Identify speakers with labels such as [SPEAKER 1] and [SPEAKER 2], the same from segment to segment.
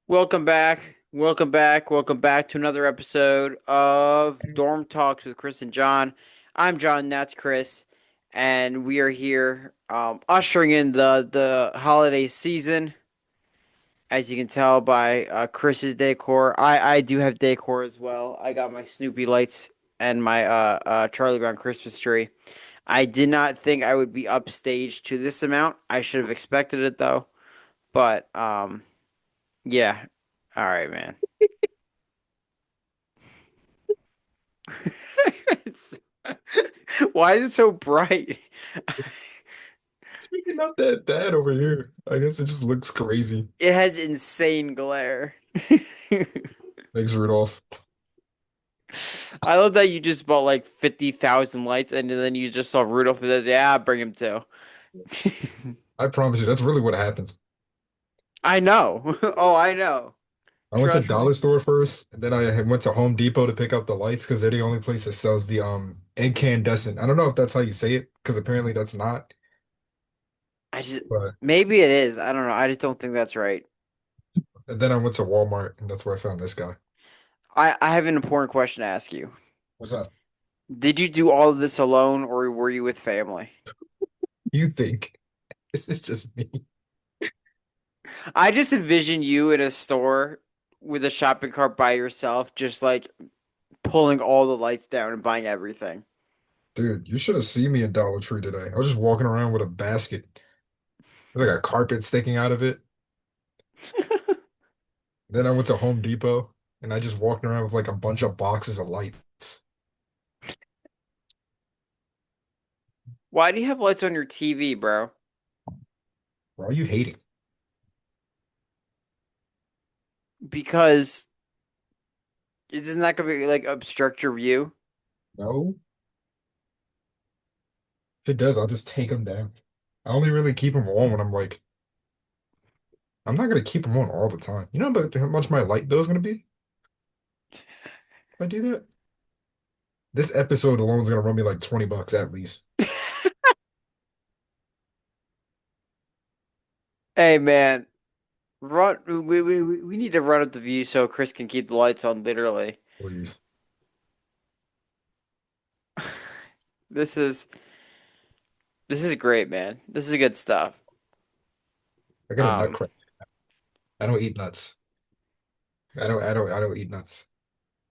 [SPEAKER 1] Welcome back. Welcome back. Welcome back to another episode of Dorm Talks with Chris and John. I'm John, that's Chris, and we are here ushering in the holiday season. As you can tell by Chris's decor, I do have decor as well. I got my Snoopy lights and my Charlie Brown Christmas tree. I did not think I would be upstaged to this amount. I should have expected it though, but yeah. All right, man. Why is it so bright?
[SPEAKER 2] It's really not that bad over here. I guess it just looks crazy.
[SPEAKER 1] It has insane glare.
[SPEAKER 2] Thanks, Rudolph.
[SPEAKER 1] I love that you just bought like 50,000 lights and then you just saw Rudolph and says, yeah, bring him too.
[SPEAKER 2] I promise you, that's really what happened.
[SPEAKER 1] I know. Oh, I know.
[SPEAKER 2] I went to
[SPEAKER 1] Trust
[SPEAKER 2] dollar
[SPEAKER 1] me.
[SPEAKER 2] store first, and then I went to Home Depot to pick up the lights because they're the only place that sells the incandescent. I don't know if that's how you say it, because apparently that's not.
[SPEAKER 1] I just
[SPEAKER 2] But
[SPEAKER 1] maybe it is. I don't know. I just don't think that's right.
[SPEAKER 2] and then I went to Walmart, and that's where I found this guy.
[SPEAKER 1] I have an important question to ask you.
[SPEAKER 2] What's up?
[SPEAKER 1] Did you do all of this alone or were you with family?
[SPEAKER 2] You think this is just me?
[SPEAKER 1] I just envision you in a store with a shopping cart by yourself, just like pulling all the lights down and buying everything.
[SPEAKER 2] Dude, you should have seen me at Dollar Tree today. I was just walking around with a basket. There's like a carpet sticking out of it. Then I went to Home Depot and I just walked around with like a bunch of boxes of lights.
[SPEAKER 1] Why do you have lights on your TV, bro?
[SPEAKER 2] Why are you hating?
[SPEAKER 1] Because isn't that gonna be like obstruct your view?
[SPEAKER 2] No. If it does, I'll just take them down. I only really keep them on when I'm not gonna keep them on all the time. You know about how much my light bill is gonna be if I do that? This episode alone is gonna run me like 20 bucks at least.
[SPEAKER 1] Hey man, run. We need to run up the view so Chris can keep the lights on. Literally,
[SPEAKER 2] Please.
[SPEAKER 1] this is this is great, man. This is good stuff.
[SPEAKER 2] I got a nut
[SPEAKER 1] Um,
[SPEAKER 2] crack. I don't eat nuts. I don't eat nuts.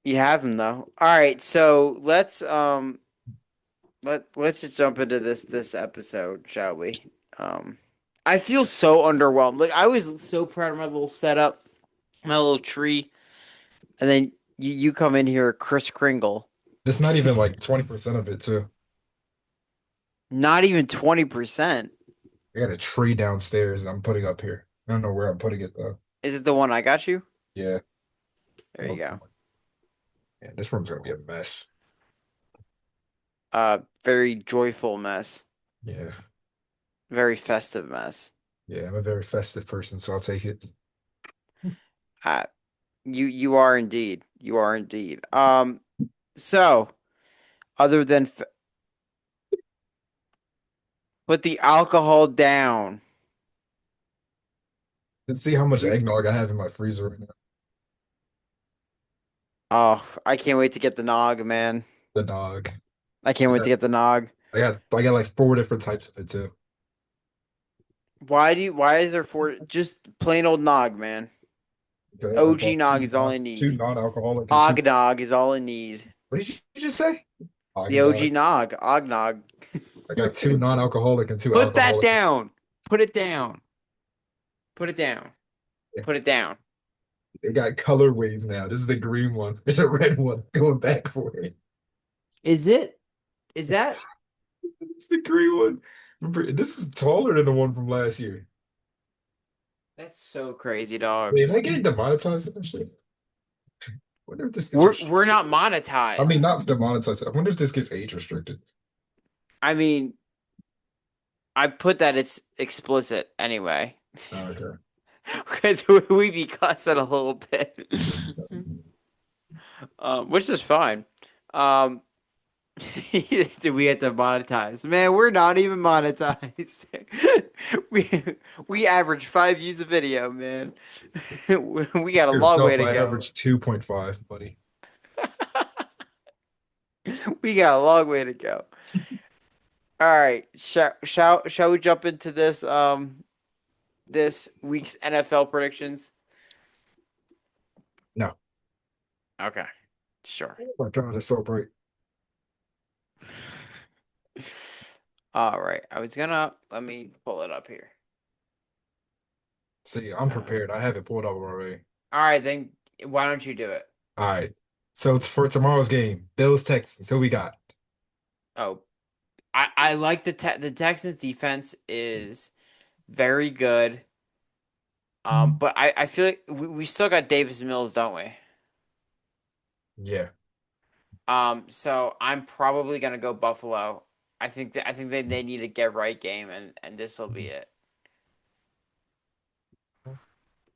[SPEAKER 1] you have them though. All right, so let's just jump into this episode, shall we? Um, I feel so underwhelmed. Like I was so proud of my little setup, my little tree, and then you come in here, Chris Kringle.
[SPEAKER 2] It's not even like 20% of it too.
[SPEAKER 1] Not even 20%.
[SPEAKER 2] I got a tree downstairs that I'm putting up here. I don't know where I'm putting it though.
[SPEAKER 1] Is it the one I got you?
[SPEAKER 2] Yeah.
[SPEAKER 1] There you
[SPEAKER 2] Most
[SPEAKER 1] go.
[SPEAKER 2] likely. Yeah, this room's gonna be a mess.
[SPEAKER 1] Very joyful mess.
[SPEAKER 2] Yeah.
[SPEAKER 1] Very festive mess.
[SPEAKER 2] Yeah, I'm a very festive person, so I'll take it.
[SPEAKER 1] Uh, you are indeed. You are indeed. So other than put the alcohol down.
[SPEAKER 2] Let's see how much eggnog I have in my freezer right now.
[SPEAKER 1] Oh, I can't wait to get the nog, man.
[SPEAKER 2] The dog.
[SPEAKER 1] I can't
[SPEAKER 2] I
[SPEAKER 1] wait to
[SPEAKER 2] got
[SPEAKER 1] get the nog.
[SPEAKER 2] I got like four different types of it too.
[SPEAKER 1] Why is there four just plain old nog, man?
[SPEAKER 2] Okay, I
[SPEAKER 1] OG
[SPEAKER 2] bought
[SPEAKER 1] nog is all I
[SPEAKER 2] two
[SPEAKER 1] need.
[SPEAKER 2] non-alcoholic and two.
[SPEAKER 1] Ognog is all I need.
[SPEAKER 2] What did you just say?
[SPEAKER 1] The
[SPEAKER 2] Eggnog.
[SPEAKER 1] OG nog, Ognog.
[SPEAKER 2] I got two non-alcoholic and two
[SPEAKER 1] Put that
[SPEAKER 2] alcoholic.
[SPEAKER 1] down. Put it down. Put it down. Put it down.
[SPEAKER 2] They got colorways now. This is the green one. There's a red one going back for it.
[SPEAKER 1] Is it? Is that?
[SPEAKER 2] It's the green one. Remember, this is taller than the one from last year.
[SPEAKER 1] That's so crazy, dog.
[SPEAKER 2] Wait, is that getting demonetized eventually? Wonder if this gets
[SPEAKER 1] We're
[SPEAKER 2] restricted.
[SPEAKER 1] not
[SPEAKER 2] I
[SPEAKER 1] monetized.
[SPEAKER 2] mean, not demonetized. I wonder if this gets age restricted.
[SPEAKER 1] I mean, I put that it's explicit anyway.
[SPEAKER 2] Oh, okay.
[SPEAKER 1] Because we be cussing a little bit.
[SPEAKER 2] That's-
[SPEAKER 1] Which is fine. Um, Do we have to monetize? Man, we're not even monetized. We we average 5 views a video, man. We got a long way
[SPEAKER 2] Yourself,
[SPEAKER 1] to
[SPEAKER 2] I
[SPEAKER 1] go.
[SPEAKER 2] averaged 2.5, buddy.
[SPEAKER 1] We got a long way to go. All right, shall we jump into this week's NFL predictions?
[SPEAKER 2] No.
[SPEAKER 1] Okay, sure.
[SPEAKER 2] Oh my God, it's so bright.
[SPEAKER 1] All right, I was gonna let me pull it up here.
[SPEAKER 2] See, I'm
[SPEAKER 1] Uh,
[SPEAKER 2] prepared. I have it pulled up already.
[SPEAKER 1] all right, then why don't you do it?
[SPEAKER 2] All right. So it's for tomorrow's game. Bills Texans. Who we got?
[SPEAKER 1] Oh, I like the Texans defense is very good. But I feel like we still got Davis Mills, don't we?
[SPEAKER 2] Yeah.
[SPEAKER 1] So I'm probably gonna go Buffalo. I think they need a get right game, and this will be it.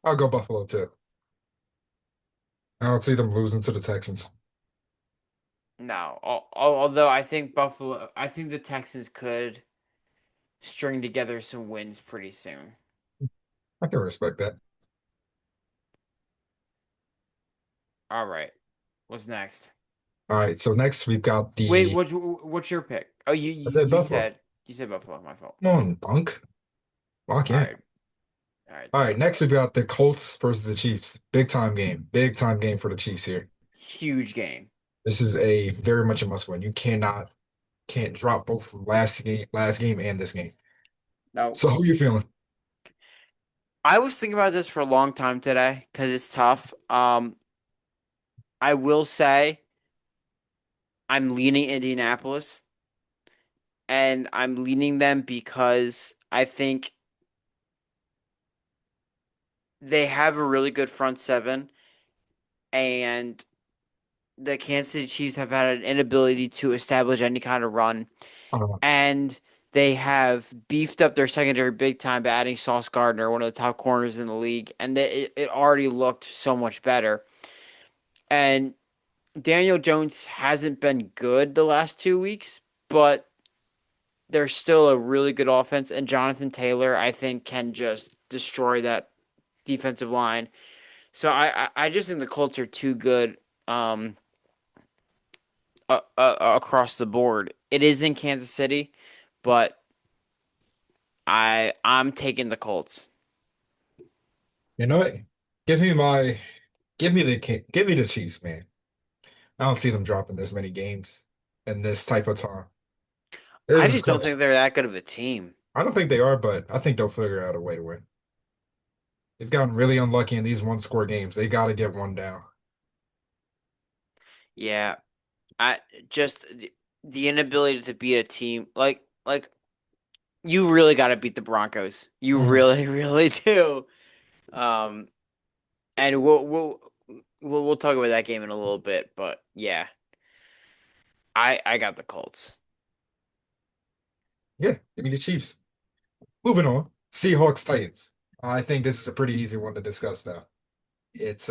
[SPEAKER 2] I'll go Buffalo too. I don't see them losing to the Texans.
[SPEAKER 1] No, although I think the Texans could string together some wins pretty soon.
[SPEAKER 2] I can respect that.
[SPEAKER 1] All right, what's next?
[SPEAKER 2] All right. So next we've got
[SPEAKER 1] Wait,
[SPEAKER 2] the
[SPEAKER 1] what's your pick? Oh,
[SPEAKER 2] I said Buffalo.
[SPEAKER 1] you said Buffalo. My fault.
[SPEAKER 2] Come on, Bunk. Lock
[SPEAKER 1] All
[SPEAKER 2] in.
[SPEAKER 1] right, all right,
[SPEAKER 2] All
[SPEAKER 1] then
[SPEAKER 2] right. Next
[SPEAKER 1] Buffalo.
[SPEAKER 2] we've got the Colts versus the Chiefs. Big time game. Big time game for the Chiefs here.
[SPEAKER 1] Huge game.
[SPEAKER 2] This is a very much a must win. You can't drop both last game and this game.
[SPEAKER 1] No,
[SPEAKER 2] So who are you feeling?
[SPEAKER 1] I was thinking about this for a long time today because it's tough. I will say I'm leaning Indianapolis, and I'm leaning them because I think they have a really good front seven, and the Kansas City Chiefs have had an inability to establish any kind of run,
[SPEAKER 2] Uh,
[SPEAKER 1] and they have beefed up their secondary big time by adding Sauce Gardner, one of the top corners in the league, and it already looked so much better. And Daniel Jones hasn't been good the last 2 weeks, but they're still a really good offense, and Jonathan Taylor, I think, can just destroy that defensive line. So I just think the Colts are too good across the board. It is in Kansas City, but I'm taking the Colts.
[SPEAKER 2] you know what? Give me my give me the Chiefs, man. I don't see them dropping this many games in this type of time.
[SPEAKER 1] I
[SPEAKER 2] This is
[SPEAKER 1] just don't
[SPEAKER 2] close.
[SPEAKER 1] think they're that good of a team.
[SPEAKER 2] I don't think they are, but I think they'll figure out a way to win. They've gotten really unlucky in these one score games. They got to get one down.
[SPEAKER 1] Yeah, I just the inability to beat a team like you really got to beat the Broncos. You
[SPEAKER 2] Mhm.
[SPEAKER 1] really really do. Um, and we'll talk about that game in a little bit, but yeah, I got the Colts.
[SPEAKER 2] Yeah, give me the Chiefs. Moving on. Seahawks Titans. I think this is a pretty easy one to discuss though. It's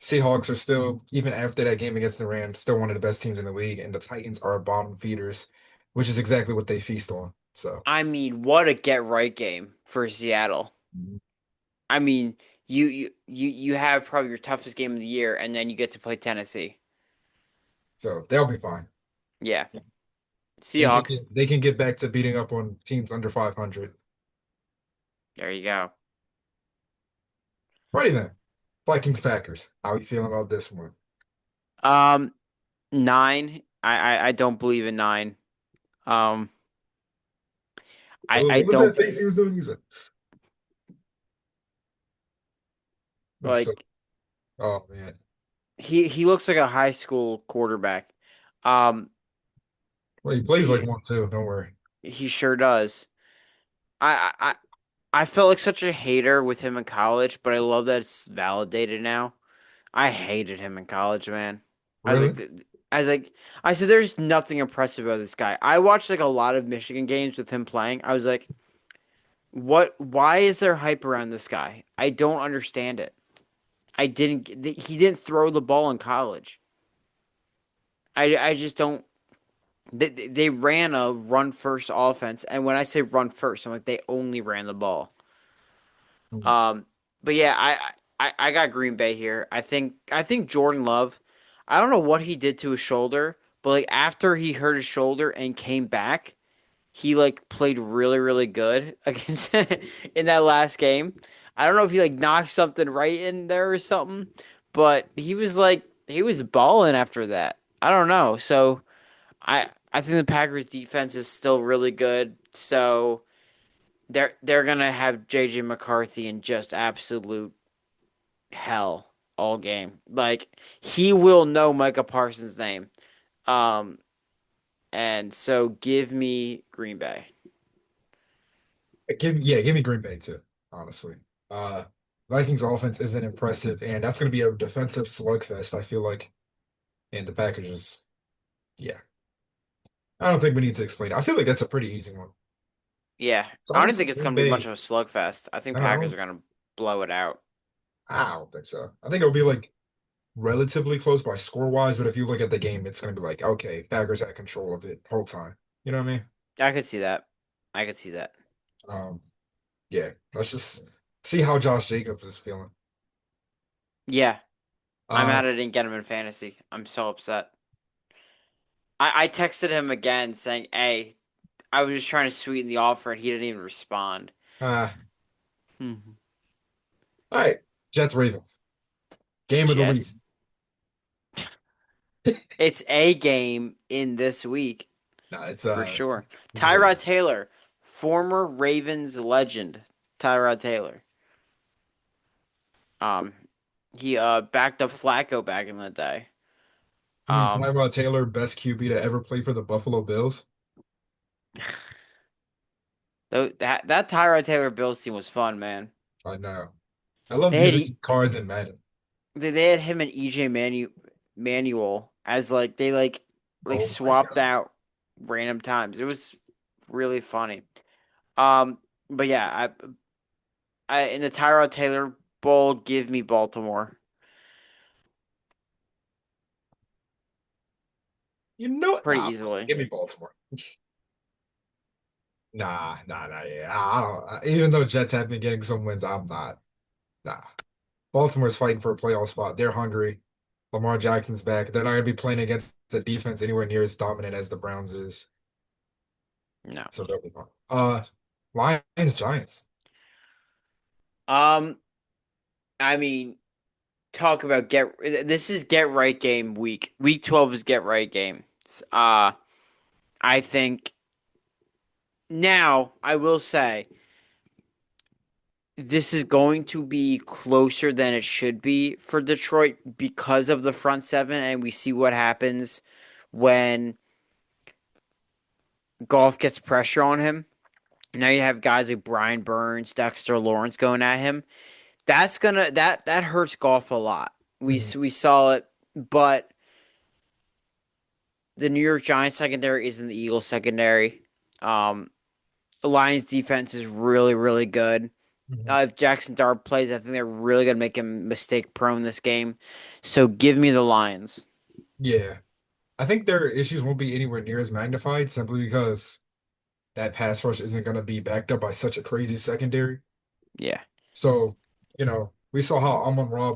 [SPEAKER 2] Seahawks are still, even after that game against the Rams, still one of the best teams in the league, and the Titans are bottom feeders, which is exactly what they feast on. So,
[SPEAKER 1] I mean, what a get right game for Seattle.
[SPEAKER 2] Mhm.
[SPEAKER 1] I mean, you have probably your toughest game of the year, and then you get to play Tennessee.
[SPEAKER 2] so they'll be fine.
[SPEAKER 1] Yeah, Seahawks.
[SPEAKER 2] They can get back to beating up on teams under 500.
[SPEAKER 1] There you go.
[SPEAKER 2] Right then, Vikings Packers. How are you feeling about this one?
[SPEAKER 1] Um, nine. I don't believe in nine. Um,
[SPEAKER 2] Oh,
[SPEAKER 1] I
[SPEAKER 2] what was
[SPEAKER 1] don't
[SPEAKER 2] that face he was doing? He said, "Looks so."
[SPEAKER 1] like
[SPEAKER 2] Oh man,
[SPEAKER 1] he looks like a high school quarterback. Um,
[SPEAKER 2] well he plays like
[SPEAKER 1] he
[SPEAKER 2] one too. Don't worry.
[SPEAKER 1] he sure does. I felt like such a hater with him in college, but I love that it's validated now. I hated him in college, man. I was
[SPEAKER 2] Really?
[SPEAKER 1] like, I was like, I said, there's nothing impressive about this guy. I watched like a lot of Michigan games with him playing. I was like, what? Why is there hype around this guy? I don't understand it. I didn't. He didn't throw the ball in college. I just don't. They ran a run first offense, and when I say run first, I'm like they only ran the ball.
[SPEAKER 2] Mm.
[SPEAKER 1] Um, but yeah, I got Green Bay here. I think Jordan Love. I don't know what he did to his shoulder, but like after he hurt his shoulder and came back, he like played really really good against in that last game. I don't know if he like knocked something right in there or something, but he was balling after that. I don't know. So I think the Packers defense is still really good. So they're gonna have JJ McCarthy in just absolute hell all game. Like he will know Micah Parsons' name. Um and so give me Green Bay.
[SPEAKER 2] Give me Green Bay too, honestly. Uh, Vikings offense isn't impressive, and that's going to be a defensive slugfest, I feel like. And the Packers is, yeah. I don't think we need to explain it. I feel like that's a pretty easy one.
[SPEAKER 1] Yeah.
[SPEAKER 2] So
[SPEAKER 1] I don't
[SPEAKER 2] honestly,
[SPEAKER 1] think it's
[SPEAKER 2] Green
[SPEAKER 1] gonna be much
[SPEAKER 2] Bay,
[SPEAKER 1] of a slugfest. I think
[SPEAKER 2] I
[SPEAKER 1] Packers
[SPEAKER 2] don't,
[SPEAKER 1] are gonna blow it out.
[SPEAKER 2] I don't think so. I think it'll be like relatively close by score wise, but if you look at the game, it's going to be like, okay, Packers had control of it whole time. You know what I mean?
[SPEAKER 1] I could see that. I could see that.
[SPEAKER 2] Um, yeah, let's just see how Josh Jacobs is feeling.
[SPEAKER 1] Yeah. I'm
[SPEAKER 2] Uh,
[SPEAKER 1] mad I didn't get him in fantasy. I'm so upset. I texted him again saying, hey, I was just trying to sweeten the offer and he didn't even respond.
[SPEAKER 2] uh,
[SPEAKER 1] Mhm.
[SPEAKER 2] all right, Jets Ravens game of the week.
[SPEAKER 1] Jets. It's a game in this week
[SPEAKER 2] No,
[SPEAKER 1] for sure.
[SPEAKER 2] it's
[SPEAKER 1] Tyrod
[SPEAKER 2] Ravens.
[SPEAKER 1] Taylor, former Ravens legend. Tyrod Taylor. Um, he backed up Flacco back in the day.
[SPEAKER 2] I mean,
[SPEAKER 1] Um,
[SPEAKER 2] Tyrod Taylor, best QB to ever play for the Buffalo Bills.
[SPEAKER 1] though that Tyrod Taylor Bills team was fun, man.
[SPEAKER 2] I know. I loved
[SPEAKER 1] They had
[SPEAKER 2] using cards in Madden.
[SPEAKER 1] they had him and Manuel as like
[SPEAKER 2] Oh my
[SPEAKER 1] swapped
[SPEAKER 2] God.
[SPEAKER 1] out random times. It was really funny. But yeah, I in the Tyrod Taylor Bowl, give me Baltimore
[SPEAKER 2] You know what?
[SPEAKER 1] pretty
[SPEAKER 2] Nah,
[SPEAKER 1] easily.
[SPEAKER 2] give me Baltimore. Nah. Yeah, I don't. Even though Jets have been getting some wins, I'm not. Nah. Baltimore's fighting for a playoff spot. They're hungry. Lamar Jackson's back. They're not going to be playing against a defense anywhere near as dominant as the Browns is.
[SPEAKER 1] No.
[SPEAKER 2] So they'll be fine. Lions, Giants.
[SPEAKER 1] Um, I mean, talk about get. This is get right game week. Week 12 is get right game. Uh, I think now I will say this is going to be closer than it should be for Detroit because of the front seven, and we see what happens when Golf gets pressure on him. Now you have guys like Brian Burns, Dexter Lawrence going at him. That hurts Golf a lot.
[SPEAKER 2] Mhm.
[SPEAKER 1] We saw it, but the New York Giants secondary isn't the Eagles secondary. Um, the Lions defense is really really good.
[SPEAKER 2] Mhm.
[SPEAKER 1] If Jackson Dart plays, I think they're really gonna make him mistake prone this game. So give me the Lions.
[SPEAKER 2] Yeah. I think their issues won't be anywhere near as magnified simply because that pass rush isn't going to be backed up by such a crazy secondary.
[SPEAKER 1] Yeah,
[SPEAKER 2] So, we saw how Amon-Ra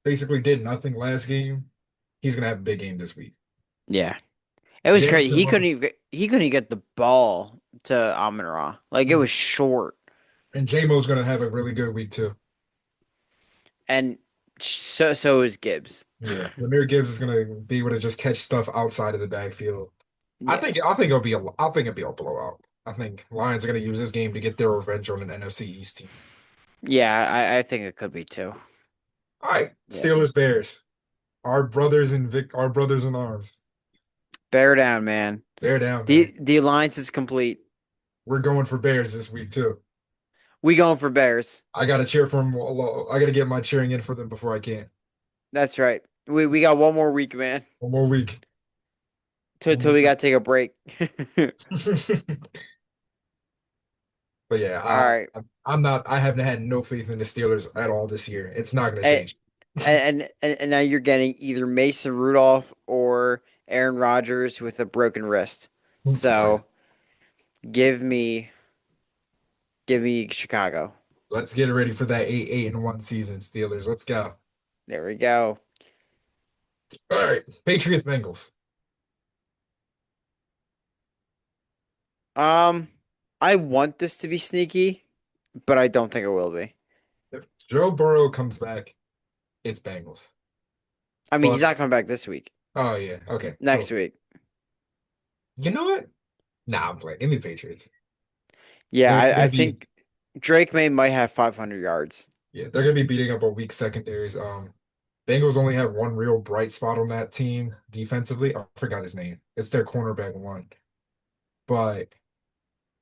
[SPEAKER 2] basically did nothing last game. He's going to have a big game this week.
[SPEAKER 1] yeah. It was
[SPEAKER 2] James
[SPEAKER 1] crazy.
[SPEAKER 2] Conner
[SPEAKER 1] He couldn't even get the ball to Amon Ra. Like it was
[SPEAKER 2] mhm.
[SPEAKER 1] short.
[SPEAKER 2] and J-Mo's going to have a really good week too.
[SPEAKER 1] And so is Gibbs.
[SPEAKER 2] Yeah. Lamar Gibbs is going to be able to just catch stuff outside of the backfield.
[SPEAKER 1] Yeah,
[SPEAKER 2] I think it'll be a blowout. I think Lions are going to use this game to get their revenge on an NFC East team.
[SPEAKER 1] yeah. I think it could be too.
[SPEAKER 2] All right,
[SPEAKER 1] Yeah,
[SPEAKER 2] Steelers Bears. Our brothers in arms.
[SPEAKER 1] bear down, man.
[SPEAKER 2] They're down,
[SPEAKER 1] The
[SPEAKER 2] man.
[SPEAKER 1] the alliance is complete.
[SPEAKER 2] We're going for Bears this week too.
[SPEAKER 1] We going for Bears.
[SPEAKER 2] I gotta cheer for them. I gotta get my cheering in for them before I can.
[SPEAKER 1] That's right. We got one more week, man.
[SPEAKER 2] One more week. One
[SPEAKER 1] Till
[SPEAKER 2] more
[SPEAKER 1] we
[SPEAKER 2] week.
[SPEAKER 1] got to take a break.
[SPEAKER 2] But yeah,
[SPEAKER 1] All right.
[SPEAKER 2] I'm not. I haven't had no faith in the Steelers at all this year. It's not gonna
[SPEAKER 1] And,
[SPEAKER 2] change.
[SPEAKER 1] and now you're getting either Mason Rudolph or Aaron Rodgers with a broken wrist.
[SPEAKER 2] All right,
[SPEAKER 1] So give me give me Chicago.
[SPEAKER 2] let's get ready for that 8-1 season, Steelers. Let's go.
[SPEAKER 1] There we go.
[SPEAKER 2] All right, Patriots Bengals.
[SPEAKER 1] Um, I want this to be sneaky, but I don't think it will be.
[SPEAKER 2] If Joe Burrow comes back, it's Bengals.
[SPEAKER 1] I mean, he's
[SPEAKER 2] But
[SPEAKER 1] not coming back this week.
[SPEAKER 2] oh yeah, okay.
[SPEAKER 1] Next
[SPEAKER 2] So
[SPEAKER 1] week.
[SPEAKER 2] you know what? Nah, I'm playing. Give me the Patriots.
[SPEAKER 1] Yeah,
[SPEAKER 2] They're
[SPEAKER 1] I
[SPEAKER 2] gonna be
[SPEAKER 1] think Drake May might have 500 yards.
[SPEAKER 2] yeah, they're gonna be beating up a weak secondaries. Bengals only have one real bright spot on that team defensively. I forgot his name. It's their cornerback one, but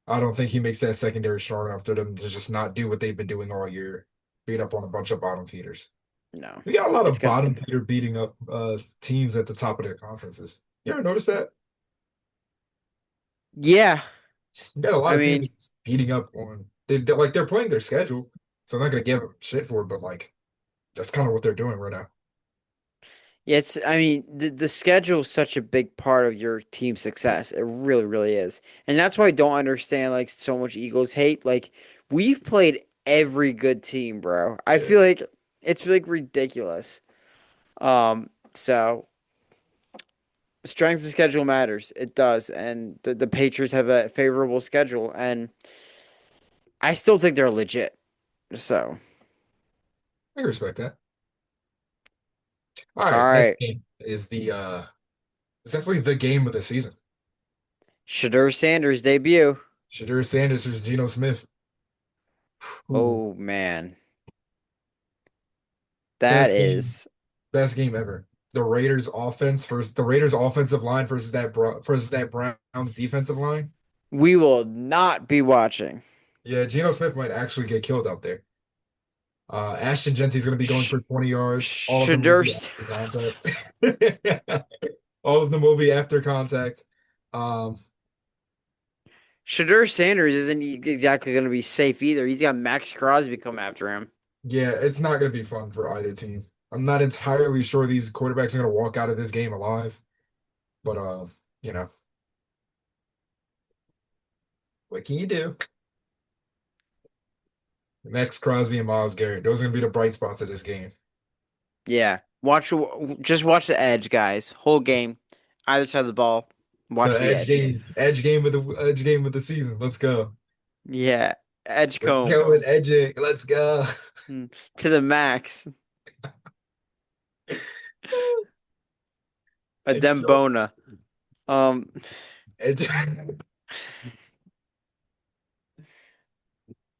[SPEAKER 2] I don't think he makes that secondary strong enough for them to just not do what they've been doing all year, beat up on a bunch of bottom feeders.
[SPEAKER 1] No,
[SPEAKER 2] We got a lot
[SPEAKER 1] it's
[SPEAKER 2] of
[SPEAKER 1] gonna.
[SPEAKER 2] bottom feeder beating up teams at the top of their conferences. You ever notice that?
[SPEAKER 1] Yeah,
[SPEAKER 2] You got a lot
[SPEAKER 1] I
[SPEAKER 2] of teams
[SPEAKER 1] mean,
[SPEAKER 2] beating up on they're playing their schedule, so I'm not gonna give them shit for it, but like that's kind of what they're doing right now.
[SPEAKER 1] yeah, it's. I mean, the schedule is such a big part of your team's success. It really, really is, and that's why I don't understand like so much Eagles hate. Like we've played every good team, bro. I
[SPEAKER 2] Yeah.
[SPEAKER 1] feel like it's like ridiculous. So strength of schedule matters. It does, and the Patriots have a favorable schedule, and I still think they're legit. So,
[SPEAKER 2] I respect that. All
[SPEAKER 1] all
[SPEAKER 2] right, next
[SPEAKER 1] right,
[SPEAKER 2] game is the it's definitely the game of the season.
[SPEAKER 1] Shadur Sanders debut.
[SPEAKER 2] Shadur Sanders versus Geno Smith. Ooh,
[SPEAKER 1] Oh man, that
[SPEAKER 2] best game,
[SPEAKER 1] is.
[SPEAKER 2] best game ever. The Raiders offense versus the Raiders offensive line versus that Browns defensive line.
[SPEAKER 1] We will not be watching.
[SPEAKER 2] Yeah, Geno Smith might actually get killed out there. Ashton Genty's going to be going
[SPEAKER 1] Sh-
[SPEAKER 2] for 20 yards. All of them will
[SPEAKER 1] Shadur.
[SPEAKER 2] be after contact. All of them will be after contact. Um,
[SPEAKER 1] Shadur Sanders isn't exactly going to be safe either. He's got Max Crosby come after him.
[SPEAKER 2] yeah, it's not going to be fun for either team. I'm not entirely sure these quarterbacks are going to walk out of this game alive, but you know, what can you do? Max Crosby and Miles Garrett, those are going to be the bright spots of this game.
[SPEAKER 1] Yeah, just watch the edge, guys. Whole game, either side of the ball. Watch
[SPEAKER 2] The
[SPEAKER 1] the edge.
[SPEAKER 2] edge game of the season. Let's go.
[SPEAKER 1] Yeah,
[SPEAKER 2] We're
[SPEAKER 1] Edgecombe
[SPEAKER 2] going edging. Let's go.
[SPEAKER 1] to the max. A
[SPEAKER 2] Edge so
[SPEAKER 1] Dembona. Um.
[SPEAKER 2] edge.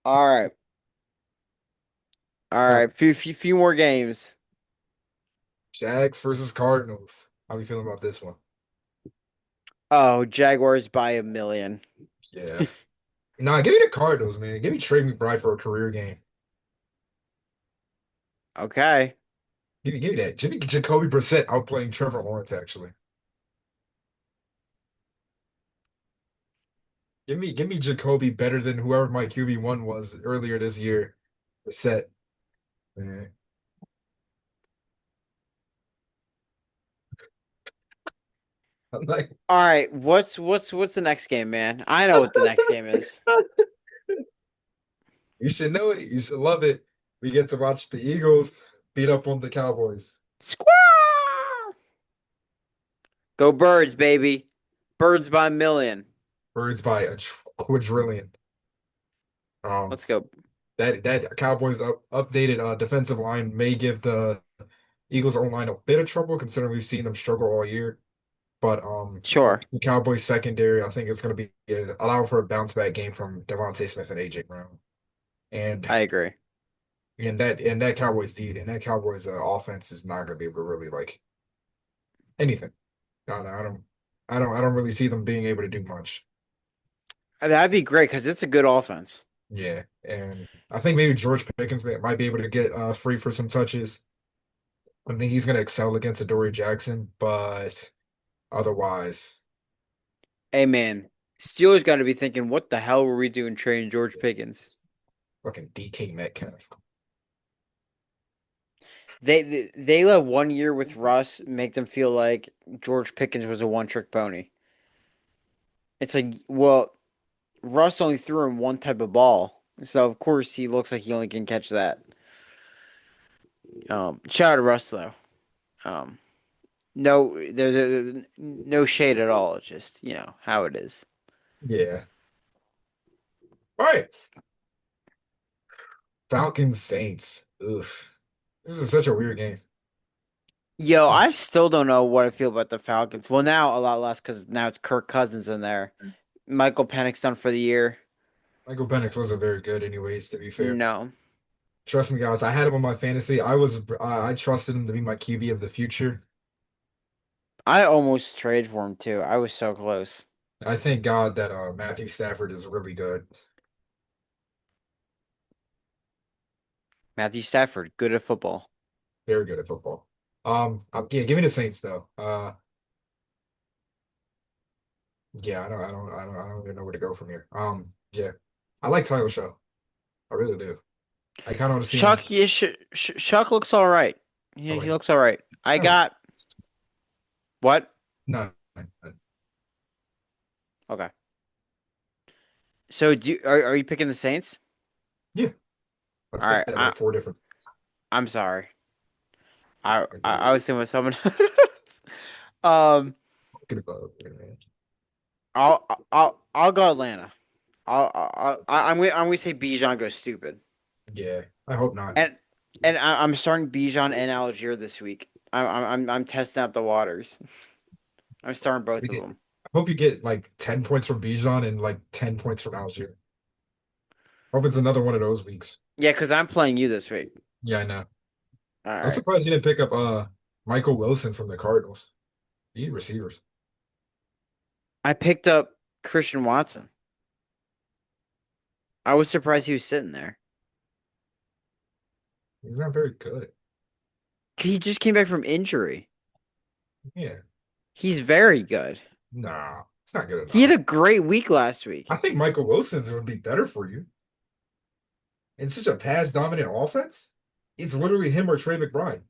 [SPEAKER 1] All right. All right. Few more games.
[SPEAKER 2] Jags versus Cardinals. How are you feeling about this one?
[SPEAKER 1] Oh, Jaguars by a million.
[SPEAKER 2] Yeah. Nah, give me the Cardinals, man. Give me Trey McBride for a career game.
[SPEAKER 1] Okay.
[SPEAKER 2] Give me that. Give me Jacoby Brissett outplaying Trevor Lawrence, actually. Give me Jacoby better than whoever my QB1 was earlier this year. Brissett. Man. I'm like,
[SPEAKER 1] All right. What's the next game, man? I know what the next game is.
[SPEAKER 2] you should know it. You should love it. We get to watch the Eagles beat up on the Cowboys.
[SPEAKER 1] Squaw! Go Birds, baby. Birds by a million.
[SPEAKER 2] Birds by a quadrillion. Um,
[SPEAKER 1] Let's go.
[SPEAKER 2] that Cowboys updated defensive line may give the Eagles O-line a bit of trouble considering we've seen them struggle all year. But
[SPEAKER 1] Sure.
[SPEAKER 2] the Cowboys secondary, I think it's going to be allow for a bounce back game from Devontae Smith and AJ Brown, and
[SPEAKER 1] I agree.
[SPEAKER 2] that Cowboys offense is not going to be able to really like anything. I don't really see them being able to do much.
[SPEAKER 1] That'd be great because it's a good offense.
[SPEAKER 2] Yeah, and I think maybe George Pickens might be able to get free for some touches. I think he's going to excel against Adoree Jackson, but otherwise,
[SPEAKER 1] Hey, man. Steelers got to be thinking, what the hell were we doing trading George Pickens?
[SPEAKER 2] fucking DK Metcalf.
[SPEAKER 1] They let 1 year with Russ make them feel like George Pickens was a one trick pony. It's like, well, Russ only threw him one type of ball, so of course he looks like he only can catch that. Shout out to Russ though. Um, no, there's no shade at all. It's just how it is.
[SPEAKER 2] Yeah. All right. Falcons Saints. Oof. This is such a weird game.
[SPEAKER 1] Yo, I still don't know what I feel about the Falcons. Well, now a lot less because now it's Kirk Cousins in there. Michael Penix done for the year.
[SPEAKER 2] Michael Penix wasn't very good, anyways, to be fair.
[SPEAKER 1] No,
[SPEAKER 2] Trust me, guys. I had him on my fantasy. I trusted him to be my QB of the future.
[SPEAKER 1] I almost traded for him too. I was so close.
[SPEAKER 2] I thank God that Matthew Stafford is really good.
[SPEAKER 1] Matthew Stafford, good at football.
[SPEAKER 2] Very good at football. Yeah, give me the Saints though. Yeah, I don't even know where to go from here. Yeah, I like Tyler Show. I really do. I kind of want to see him.
[SPEAKER 1] Chuck, yeah, Chuck looks all right.
[SPEAKER 2] I
[SPEAKER 1] Yeah, he
[SPEAKER 2] like.
[SPEAKER 1] looks all right.
[SPEAKER 2] It's
[SPEAKER 1] I
[SPEAKER 2] not like
[SPEAKER 1] got what?
[SPEAKER 2] no.
[SPEAKER 1] Okay. So are you picking the Saints?
[SPEAKER 2] Yeah, let's
[SPEAKER 1] All
[SPEAKER 2] pick
[SPEAKER 1] right.
[SPEAKER 2] that out of four different.
[SPEAKER 1] I'm sorry. I was thinking with someone else. Um,
[SPEAKER 2] Get above there, man.
[SPEAKER 1] I'll go Atlanta. I'm gonna say Bijan goes stupid.
[SPEAKER 2] Yeah, I hope not.
[SPEAKER 1] And I'm starting Bijan and Algier this week. I'm testing out the waters. I'm starting both of them.
[SPEAKER 2] I hope you get like 10 points from Bijan and like 10 points from Algier. Hope it's another one of those weeks.
[SPEAKER 1] Yeah, because I'm playing you this week.
[SPEAKER 2] Yeah, I know.
[SPEAKER 1] All
[SPEAKER 2] I'm
[SPEAKER 1] right.
[SPEAKER 2] surprised you didn't pick up Michael Wilson from the Cardinals. You need receivers.
[SPEAKER 1] I picked up Christian Watson. I was surprised he was sitting there.
[SPEAKER 2] He's not very good.
[SPEAKER 1] He just came back from injury.
[SPEAKER 2] Yeah.
[SPEAKER 1] He's very good.
[SPEAKER 2] Nah, it's not good
[SPEAKER 1] He had
[SPEAKER 2] enough.
[SPEAKER 1] a great week last
[SPEAKER 2] I
[SPEAKER 1] week.
[SPEAKER 2] think Michael Wilson's would be better for you. In such a pass dominant offense, it's literally him or Trey McBride.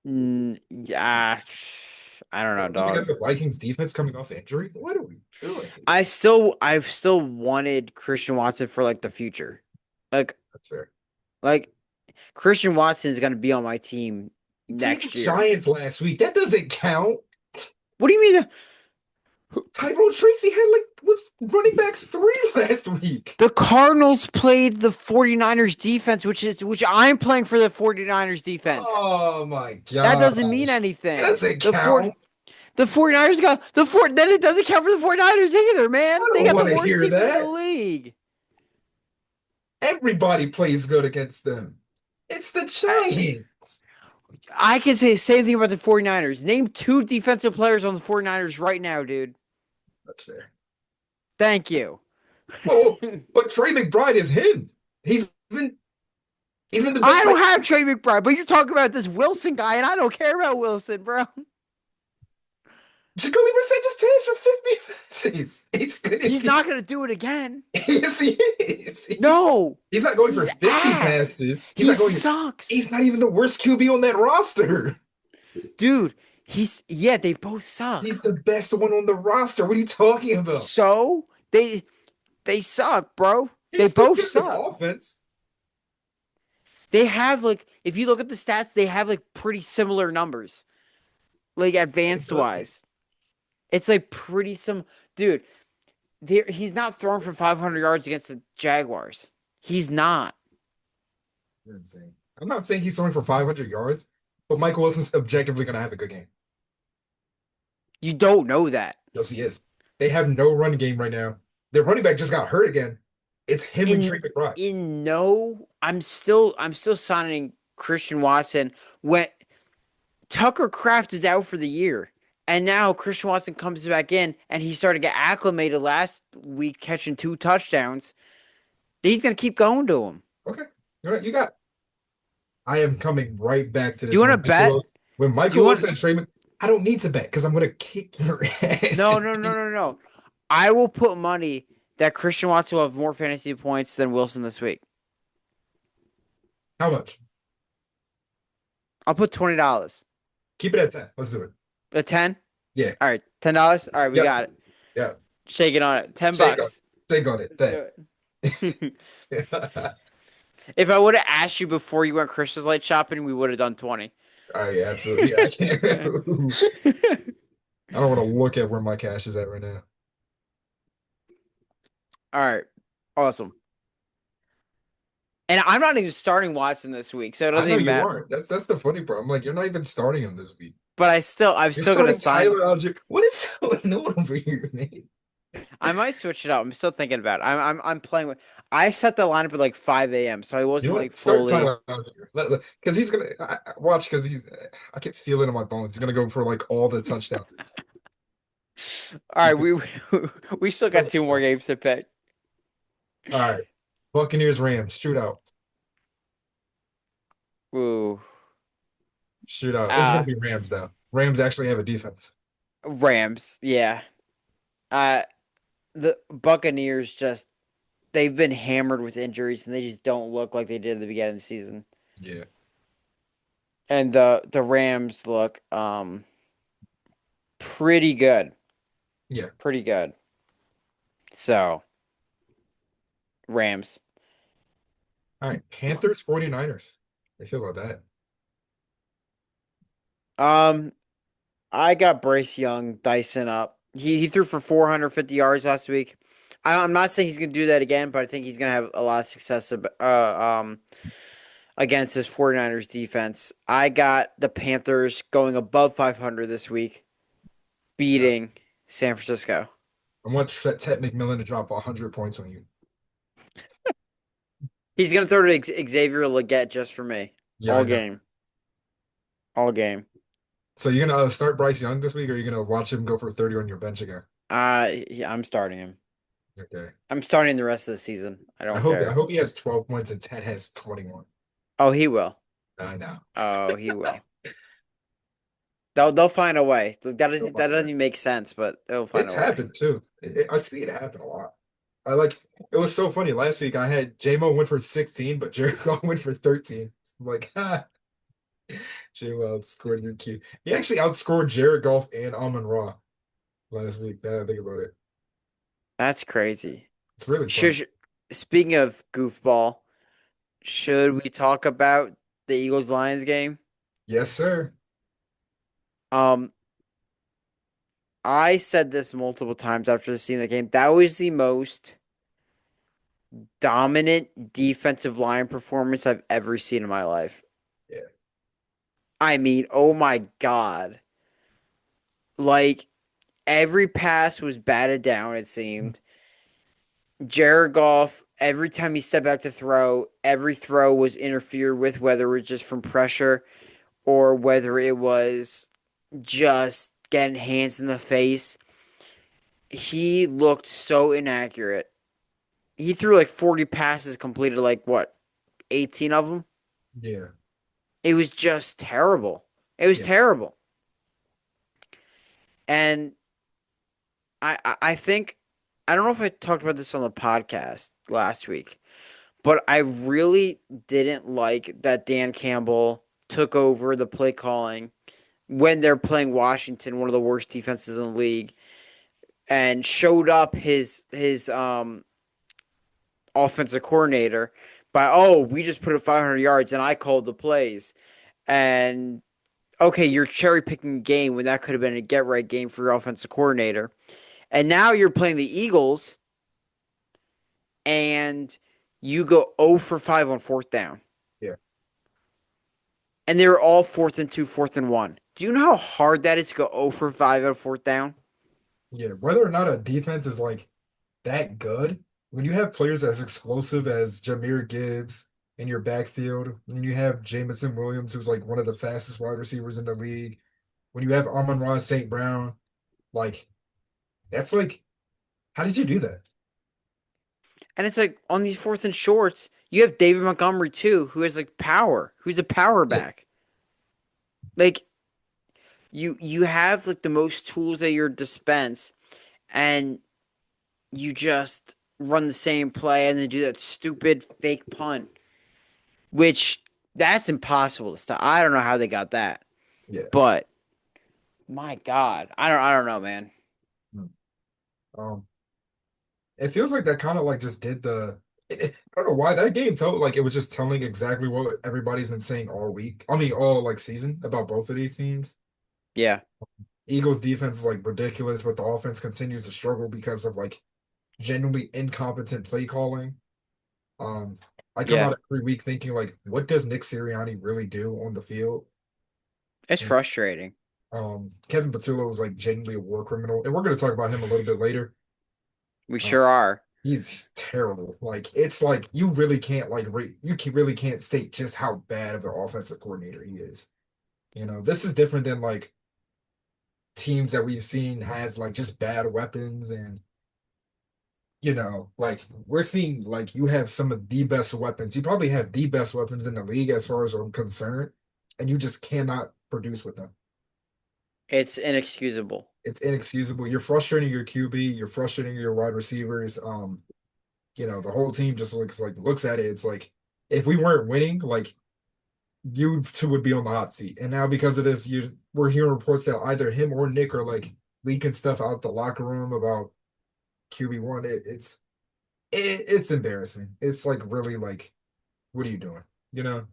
[SPEAKER 1] Yeah, I don't know,
[SPEAKER 2] Against
[SPEAKER 1] dog.
[SPEAKER 2] the Vikings defense coming off injury. What are we doing?
[SPEAKER 1] I've still wanted Christian Watson for like the future. Like,
[SPEAKER 2] That's fair.
[SPEAKER 1] like Christian Watson is gonna be on my team
[SPEAKER 2] He played the
[SPEAKER 1] next year.
[SPEAKER 2] Giants last week. That doesn't count.
[SPEAKER 1] What do you mean?
[SPEAKER 2] Tyrone Tracy had was running back three last week.
[SPEAKER 1] The Cardinals played the 49ers defense, which I'm playing for the 49ers defense.
[SPEAKER 2] Oh my
[SPEAKER 1] That
[SPEAKER 2] god.
[SPEAKER 1] doesn't mean
[SPEAKER 2] That
[SPEAKER 1] anything.
[SPEAKER 2] doesn't count.
[SPEAKER 1] The 49ers got then it doesn't count for the 49ers either, man.
[SPEAKER 2] I
[SPEAKER 1] They
[SPEAKER 2] don't
[SPEAKER 1] got the
[SPEAKER 2] want to
[SPEAKER 1] worst
[SPEAKER 2] hear
[SPEAKER 1] defense in the
[SPEAKER 2] that.
[SPEAKER 1] league.
[SPEAKER 2] Everybody plays good against them. It's the Giants.
[SPEAKER 1] I can say the same thing about the 49ers. Name two defensive players on the 49ers right now, dude.
[SPEAKER 2] That's fair.
[SPEAKER 1] Thank you.
[SPEAKER 2] Well, but Trey McBride is him. Been he's been the
[SPEAKER 1] I
[SPEAKER 2] best.
[SPEAKER 1] don't have Trey McBride, but you're talking about this Wilson guy, and I don't care about Wilson, bro.
[SPEAKER 2] Jacoby Brissett just passed for 50 passes.
[SPEAKER 1] He's not going to do it again.
[SPEAKER 2] Yes, he is.
[SPEAKER 1] No.
[SPEAKER 2] He's not going
[SPEAKER 1] He's
[SPEAKER 2] for 50
[SPEAKER 1] ass.
[SPEAKER 2] passes.
[SPEAKER 1] He
[SPEAKER 2] not going.
[SPEAKER 1] sucks.
[SPEAKER 2] He's not even the worst QB on that roster.
[SPEAKER 1] Dude, they both suck.
[SPEAKER 2] He's the best one on the roster. What are you talking about?
[SPEAKER 1] So, they suck, bro. They
[SPEAKER 2] He's still
[SPEAKER 1] both
[SPEAKER 2] good at
[SPEAKER 1] suck.
[SPEAKER 2] offense.
[SPEAKER 1] They have if you look at the stats, they have pretty similar numbers. Like advanced wise. It's pretty dude. He's not throwing for 500 yards against the Jaguars. He's not.
[SPEAKER 2] You're insane. I'm not saying he's throwing for 500 yards, but Michael Wilson's objectively going to have a good game.
[SPEAKER 1] You don't know that.
[SPEAKER 2] Yes, he is. They have no run game right now. Their running back just got hurt again. It's him and Trey McBride.
[SPEAKER 1] I'm still signing Christian Watson when Tucker Kraft is out for the year. And now Christian Watson comes back in and he started to get acclimated last week, catching 2 touchdowns. He's going to keep going to him.
[SPEAKER 2] Okay. You got. I am coming right back to this.
[SPEAKER 1] Do you want to bet?
[SPEAKER 2] When Michael Wilson and Trey McBride, I don't need to bet because I'm going to kick your ass.
[SPEAKER 1] No. I will put money that Christian Watson will have more fantasy points than Wilson this week.
[SPEAKER 2] How much?
[SPEAKER 1] I'll put $20.
[SPEAKER 2] Keep it at 10. Let's do it.
[SPEAKER 1] A 10?
[SPEAKER 2] Yeah.
[SPEAKER 1] All right, $10. All right, we
[SPEAKER 2] Yep.
[SPEAKER 1] got it.
[SPEAKER 2] Yep.
[SPEAKER 1] Shaking on it. 10
[SPEAKER 2] Shake on it.
[SPEAKER 1] bucks.
[SPEAKER 2] Shake on it.
[SPEAKER 1] Let's
[SPEAKER 2] That.
[SPEAKER 1] do it. If I would have asked you before you went Christmas light shopping, we would have done 20.
[SPEAKER 2] I absolutely. Yeah, I can't. I don't want to look at where my cash is at right now.
[SPEAKER 1] All right. Awesome. And I'm not even starting Watson this week, so it
[SPEAKER 2] I
[SPEAKER 1] doesn't
[SPEAKER 2] know
[SPEAKER 1] even
[SPEAKER 2] you
[SPEAKER 1] matter.
[SPEAKER 2] aren't. That's the funny part. I'm like, you're not even starting him this week.
[SPEAKER 1] But I'm
[SPEAKER 2] You're
[SPEAKER 1] still gonna
[SPEAKER 2] starting
[SPEAKER 1] sign.
[SPEAKER 2] Tyler Algier. What is going on over here, man?
[SPEAKER 1] I might switch it up. I'm still thinking about it. I'm playing with. I set the lineup at like 5 a.m., so I
[SPEAKER 2] You know
[SPEAKER 1] wasn't like
[SPEAKER 2] what? Start
[SPEAKER 1] fully.
[SPEAKER 2] Tyler Algier. Because he's gonna watch. Because I can feel it in my bones. He's gonna go for like all the touchdowns.
[SPEAKER 1] All right, we we still got
[SPEAKER 2] Start
[SPEAKER 1] two more
[SPEAKER 2] him.
[SPEAKER 1] games to pick.
[SPEAKER 2] All right. Buccaneers Rams shootout.
[SPEAKER 1] Ooh,
[SPEAKER 2] Shootout. It's gonna
[SPEAKER 1] uh
[SPEAKER 2] be Rams though. Rams actually have a defense.
[SPEAKER 1] Rams. Yeah. Uh, the Buccaneers just they've been hammered with injuries, and they just don't look like they did at the beginning of the season.
[SPEAKER 2] Yeah.
[SPEAKER 1] And the Rams look pretty good,
[SPEAKER 2] Yeah.
[SPEAKER 1] pretty good. So Rams.
[SPEAKER 2] All right. Panthers 49ers. I feel about that.
[SPEAKER 1] Um, I got Bryce Young dicing up. He threw for 450 yards last week. I'm not saying he's going to do that again, but I think he's going to have a lot of success against this 49ers defense. I got the Panthers going above 500 this week,
[SPEAKER 2] Yeah.
[SPEAKER 1] beating San Francisco.
[SPEAKER 2] I want Ted McMillan to drop 100 points on you.
[SPEAKER 1] He's going to throw to Xavier Legette just for me.
[SPEAKER 2] Yeah,
[SPEAKER 1] All
[SPEAKER 2] I know.
[SPEAKER 1] game. All game.
[SPEAKER 2] So you're gonna start Bryce Young this week, or are you gonna watch him go for 30 on your bench again?
[SPEAKER 1] Yeah, I'm starting him.
[SPEAKER 2] Okay.
[SPEAKER 1] I'm starting the rest of the season. I
[SPEAKER 2] I
[SPEAKER 1] don't
[SPEAKER 2] hope I
[SPEAKER 1] care.
[SPEAKER 2] hope he has 12 points and Ted has 21.
[SPEAKER 1] Oh, he will.
[SPEAKER 2] I know.
[SPEAKER 1] Oh, he will. They'll find a way. That doesn't
[SPEAKER 2] It's
[SPEAKER 1] even make sense, but they'll find a way.
[SPEAKER 2] happened too. I see it happen a lot. I like it was so funny. Last week I had JMO went for 16, but Jared Goff went for 13. I'm like, ha, JMO outscored your Q. He actually outscored Jared Goff and Amon Ra last week. Now that I think about it.
[SPEAKER 1] That's crazy.
[SPEAKER 2] It's really
[SPEAKER 1] Should,
[SPEAKER 2] funny.
[SPEAKER 1] sh- Speaking of goofball, should we talk about the Eagles Lions game?
[SPEAKER 2] Yes, sir.
[SPEAKER 1] Um, I said this multiple times after seeing the game. That was the most dominant defensive line performance I've ever seen in my life.
[SPEAKER 2] Yeah.
[SPEAKER 1] I mean, oh my God. Like, every pass was batted down, it seemed. Jared Goff, every time he stepped back to throw, every throw was interfered with, whether it was just from pressure or whether it was just getting hands in the face. He looked so inaccurate. He threw like 40 passes, completed like what, 18 of them?
[SPEAKER 2] Yeah.
[SPEAKER 1] It was just terrible. It was
[SPEAKER 2] Yeah.
[SPEAKER 1] terrible. And I think, I don't know if I talked about this on the podcast last week, but I really didn't like that Dan Campbell took over the play calling when they're playing Washington, one of the worst defenses in the league, and showed up his offensive coordinator by, oh, we just put up 500 yards and I called the plays. And okay, you're cherry picking a game when that could have been a get right game for your offensive coordinator. And now you're playing the Eagles and you go 0 for 5 on fourth down.
[SPEAKER 2] Yeah.
[SPEAKER 1] And they're all fourth and 2, fourth and 1. Do you know how hard that is to go 0 for 5 on fourth down?
[SPEAKER 2] Yeah. Whether or not a defense is like that good, when you have players as explosive as Jahmyr Gibbs in your backfield, and you have Jamison Williams, who's like one of the fastest wide receivers in the league, when you have Amon-Ra St. Brown, like that's like, how did you do that?
[SPEAKER 1] And it's like on these fourth and shorts, you have David Montgomery too, who has like power, who's a power
[SPEAKER 2] Yeah.
[SPEAKER 1] back. Like you have like the most tools at your dispense, and you just run the same play and then do that stupid fake punt, which that's impossible to stop. I don't know how they got that,
[SPEAKER 2] Yeah.
[SPEAKER 1] but My God, I don't know, man.
[SPEAKER 2] Hmm. Um, it feels like that kind of like just did I don't know why that game felt like it was just telling exactly what everybody's been saying all week. I mean, all like season about both of these teams.
[SPEAKER 1] Yeah,
[SPEAKER 2] Eagles defense is like ridiculous, but the offense continues to struggle because of like genuinely incompetent play calling. Um, I come
[SPEAKER 1] yeah,
[SPEAKER 2] out every week thinking like, what does Nick Sirianni really do on the field?
[SPEAKER 1] it's
[SPEAKER 2] And
[SPEAKER 1] frustrating.
[SPEAKER 2] Kevin Patullo was like genuinely a war criminal, and we're going to talk about him a little bit later.
[SPEAKER 1] We
[SPEAKER 2] Uh,
[SPEAKER 1] sure are.
[SPEAKER 2] he's terrible. Like it's like you really can't really can't state just how bad of an offensive coordinator he is. This is different than like teams that we've seen have like just bad weapons and like we're seeing like you have some of the best weapons. You probably have the best weapons in the league as far as I'm concerned, and you just cannot produce with them.
[SPEAKER 1] It's inexcusable.
[SPEAKER 2] It's inexcusable. You're frustrating your QB, you're frustrating your wide receivers. The whole team just looks at it. It's like if we weren't winning, like you two would be on the hot seat. And now because of this, we're hearing reports that either him or Nick are like leaking stuff out the locker room about QB1. It's embarrassing. It's like really like, what are you doing? You know?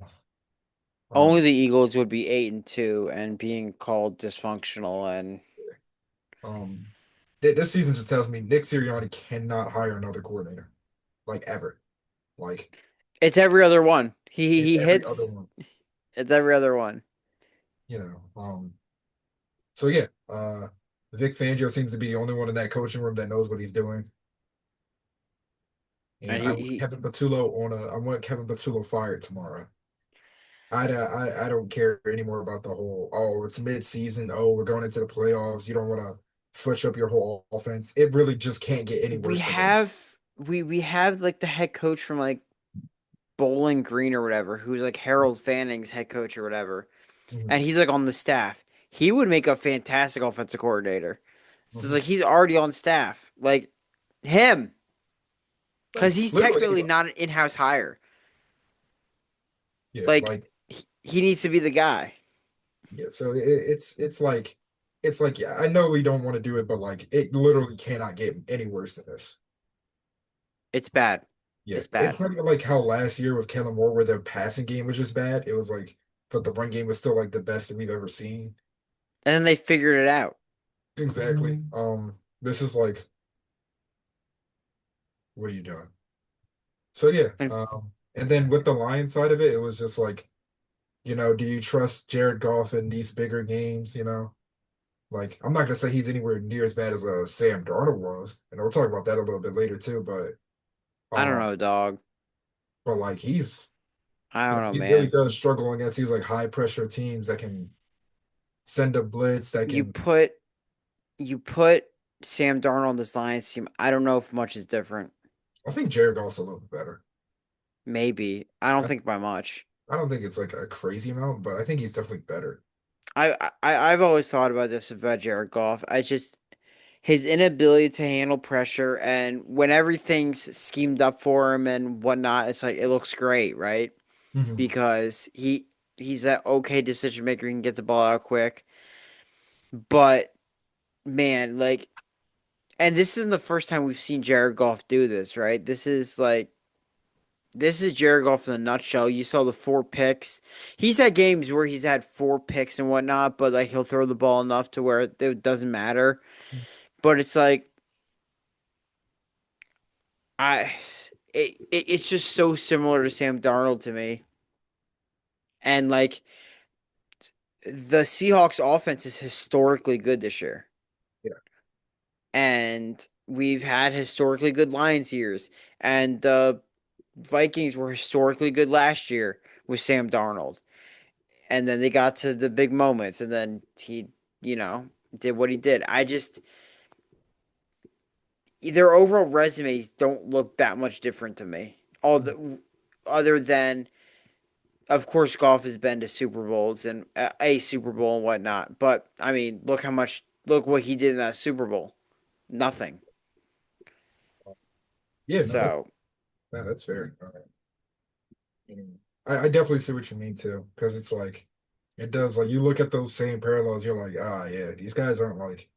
[SPEAKER 1] Only
[SPEAKER 2] Um,
[SPEAKER 1] the Eagles would be 8-2 and being called dysfunctional, and
[SPEAKER 2] um, this season just tells me Nick Sirianni cannot hire another coordinator, like ever. Like
[SPEAKER 1] it's every other one. He
[SPEAKER 2] it's
[SPEAKER 1] he
[SPEAKER 2] every other
[SPEAKER 1] hits.
[SPEAKER 2] one.
[SPEAKER 1] It's every other one,
[SPEAKER 2] You know. So yeah, Vic Fangio seems to be the only one in that coaching room that knows what he's doing.
[SPEAKER 1] and
[SPEAKER 2] And
[SPEAKER 1] he he.
[SPEAKER 2] I want Kevin Patullo fired tomorrow. I don't care anymore about the whole, oh, it's mid-season, oh, we're going into the playoffs, you don't want to switch up your whole offense. It really just can't get any
[SPEAKER 1] We
[SPEAKER 2] worse than this.
[SPEAKER 1] have we have like the head coach from like Bowling Green or whatever, who's like Harold Fanning's head coach or whatever,
[SPEAKER 2] Mhm,
[SPEAKER 1] and he's like on the staff. He would make a fantastic offensive coordinator. So it's
[SPEAKER 2] mhm.
[SPEAKER 1] like he's already on staff, like him,
[SPEAKER 2] Like
[SPEAKER 1] because he's
[SPEAKER 2] literally
[SPEAKER 1] technically
[SPEAKER 2] anyone.
[SPEAKER 1] not an in-house hire.
[SPEAKER 2] Yeah,
[SPEAKER 1] Like
[SPEAKER 2] like
[SPEAKER 1] he needs to be the guy.
[SPEAKER 2] yeah, so it's like yeah, I know we don't want to do it, but like it literally cannot get any worse than this.
[SPEAKER 1] It's bad.
[SPEAKER 2] Yeah,
[SPEAKER 1] It's
[SPEAKER 2] it's
[SPEAKER 1] bad.
[SPEAKER 2] kind of like how last year with Kellen Moore, where the passing game was just bad. It was like, but the run game was still like the best that we've ever seen.
[SPEAKER 1] And then they figured it out.
[SPEAKER 2] Exactly. This is like, what are you doing? So yeah.
[SPEAKER 1] And
[SPEAKER 2] And then with the Lions side of it, it was just like, do you trust Jared Goff in these bigger games? Like I'm not gonna say he's anywhere near as bad as Sam Darnold was, and we'll talk about that a little bit later too.
[SPEAKER 1] I don't
[SPEAKER 2] Um,
[SPEAKER 1] know, dog.
[SPEAKER 2] but like
[SPEAKER 1] I don't know,
[SPEAKER 2] he really
[SPEAKER 1] man.
[SPEAKER 2] does struggle against these like high pressure teams that can send a blitz that
[SPEAKER 1] You
[SPEAKER 2] can.
[SPEAKER 1] put you put Sam Darnold on this Lions team. I don't know if much is different.
[SPEAKER 2] I think Jared Goff's a little bit better.
[SPEAKER 1] Maybe. I don't
[SPEAKER 2] I,
[SPEAKER 1] think by much.
[SPEAKER 2] I don't think it's like a crazy amount, but I think he's definitely better.
[SPEAKER 1] I've always thought about this about Jared Goff. I just his inability to handle pressure, and when everything's schemed up for him and whatnot, it's like it looks great, right?
[SPEAKER 2] Mhm.
[SPEAKER 1] Because he's that okay decision maker. He can get the ball out quick. But man, like, and this isn't the first time we've seen Jared Goff do this, right? This is Jared Goff in a nutshell. You saw the 4 picks. He's had games where he's had 4 picks and whatnot, but like he'll throw the ball enough to where it doesn't matter. But it's like I, it's just so similar to Sam Darnold to me, and like the Seahawks offense is historically good this year,
[SPEAKER 2] Yeah.
[SPEAKER 1] and we've had historically good Lions years, and the Vikings were historically good last year with Sam Darnold. And then they got to the big moments, and then he, you know, did what he did. I just their overall resumes don't look that much different to me. All the other than, of course, Golf has been to Super Bowls and a Super Bowl and whatnot. But I mean, look what he did in that Super Bowl. Nothing.
[SPEAKER 2] Yeah, no,
[SPEAKER 1] So
[SPEAKER 2] that's fair. I definitely see what you mean too, because it's like It does. Like you look at those same parallels, you're like, ah, yeah, these guys aren't like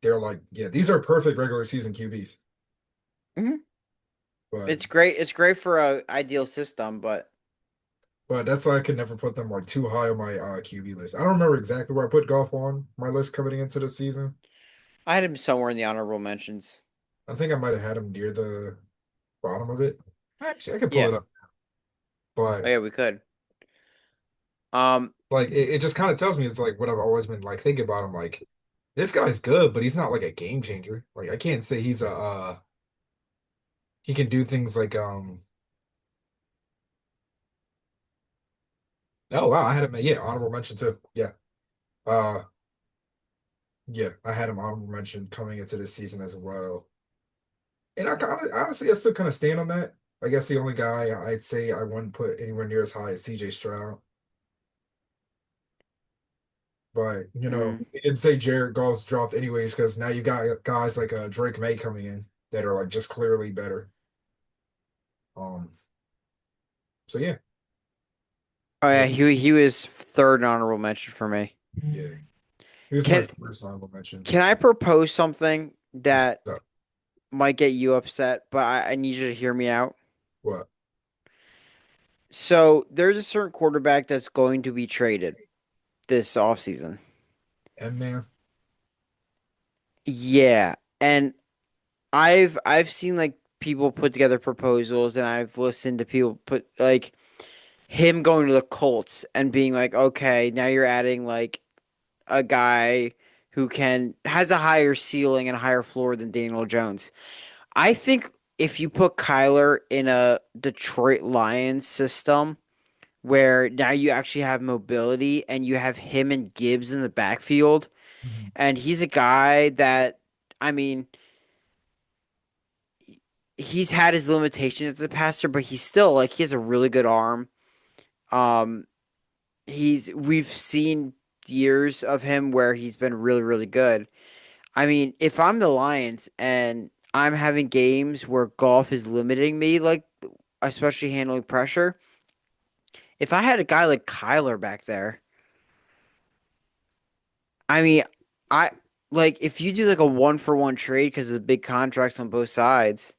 [SPEAKER 2] they're like, yeah, these are perfect regular season QBs.
[SPEAKER 1] Hmm.
[SPEAKER 2] But
[SPEAKER 1] It's great. It's great for a ideal system, but
[SPEAKER 2] but that's why I could never put them like too high on my QB list. I don't remember exactly where I put golf on my list coming into the season.
[SPEAKER 1] I had him somewhere in the honorable mentions.
[SPEAKER 2] I think I might have had him near the bottom of it. Actually, I could pull
[SPEAKER 1] Yeah.
[SPEAKER 2] it up,
[SPEAKER 1] Oh
[SPEAKER 2] but
[SPEAKER 1] yeah, we could. Um,
[SPEAKER 2] like it just kind of tells me it's like what I've always been like thinking about him. Like this guy's good, but he's not like a game changer. Like I can't say he's a he can do things like oh wow, I had him yeah, honorable mention too. Yeah. Uh yeah, I had him honorable mention coming into this season as well. And I kind of honestly I still kind of stand on that. I guess the only guy I'd say I wouldn't put anywhere near as high is CJ Stroud. But
[SPEAKER 1] mm,
[SPEAKER 2] we didn't say Jared Goff's dropped anyways because now you got guys like Drake May coming in that are like just clearly better. Um, so yeah,
[SPEAKER 1] oh
[SPEAKER 2] yeah,
[SPEAKER 1] yeah, he was third in honorable mention for me.
[SPEAKER 2] yeah. He was my
[SPEAKER 1] Can
[SPEAKER 2] first honorable mention.
[SPEAKER 1] can I propose something that
[SPEAKER 2] So,
[SPEAKER 1] might get you upset, but I need you to hear me out?
[SPEAKER 2] what?
[SPEAKER 1] So there's a certain quarterback that's going to be traded this offseason.
[SPEAKER 2] And man,
[SPEAKER 1] Yeah. And I've seen like people put together proposals and I've listened to people put like him going to the Colts and being like, okay, now you're adding like a guy who can has a higher ceiling and a higher floor than Daniel Jones. I think if you put Kyler in a Detroit Lions system where now you actually have mobility and you have him and Gibbs in the backfield,
[SPEAKER 2] Mhm.
[SPEAKER 1] and he's a guy that I mean he's had his limitations as a passer, but he's still like he has a really good arm. Um, we've seen years of him where he's been really really good. I mean, if I'm the Lions and I'm having games where golf is limiting me, like especially handling pressure, if I had a guy like Kyler back there, I mean, I like if you do like a 1-for-1 trade because of the big contracts on both sides,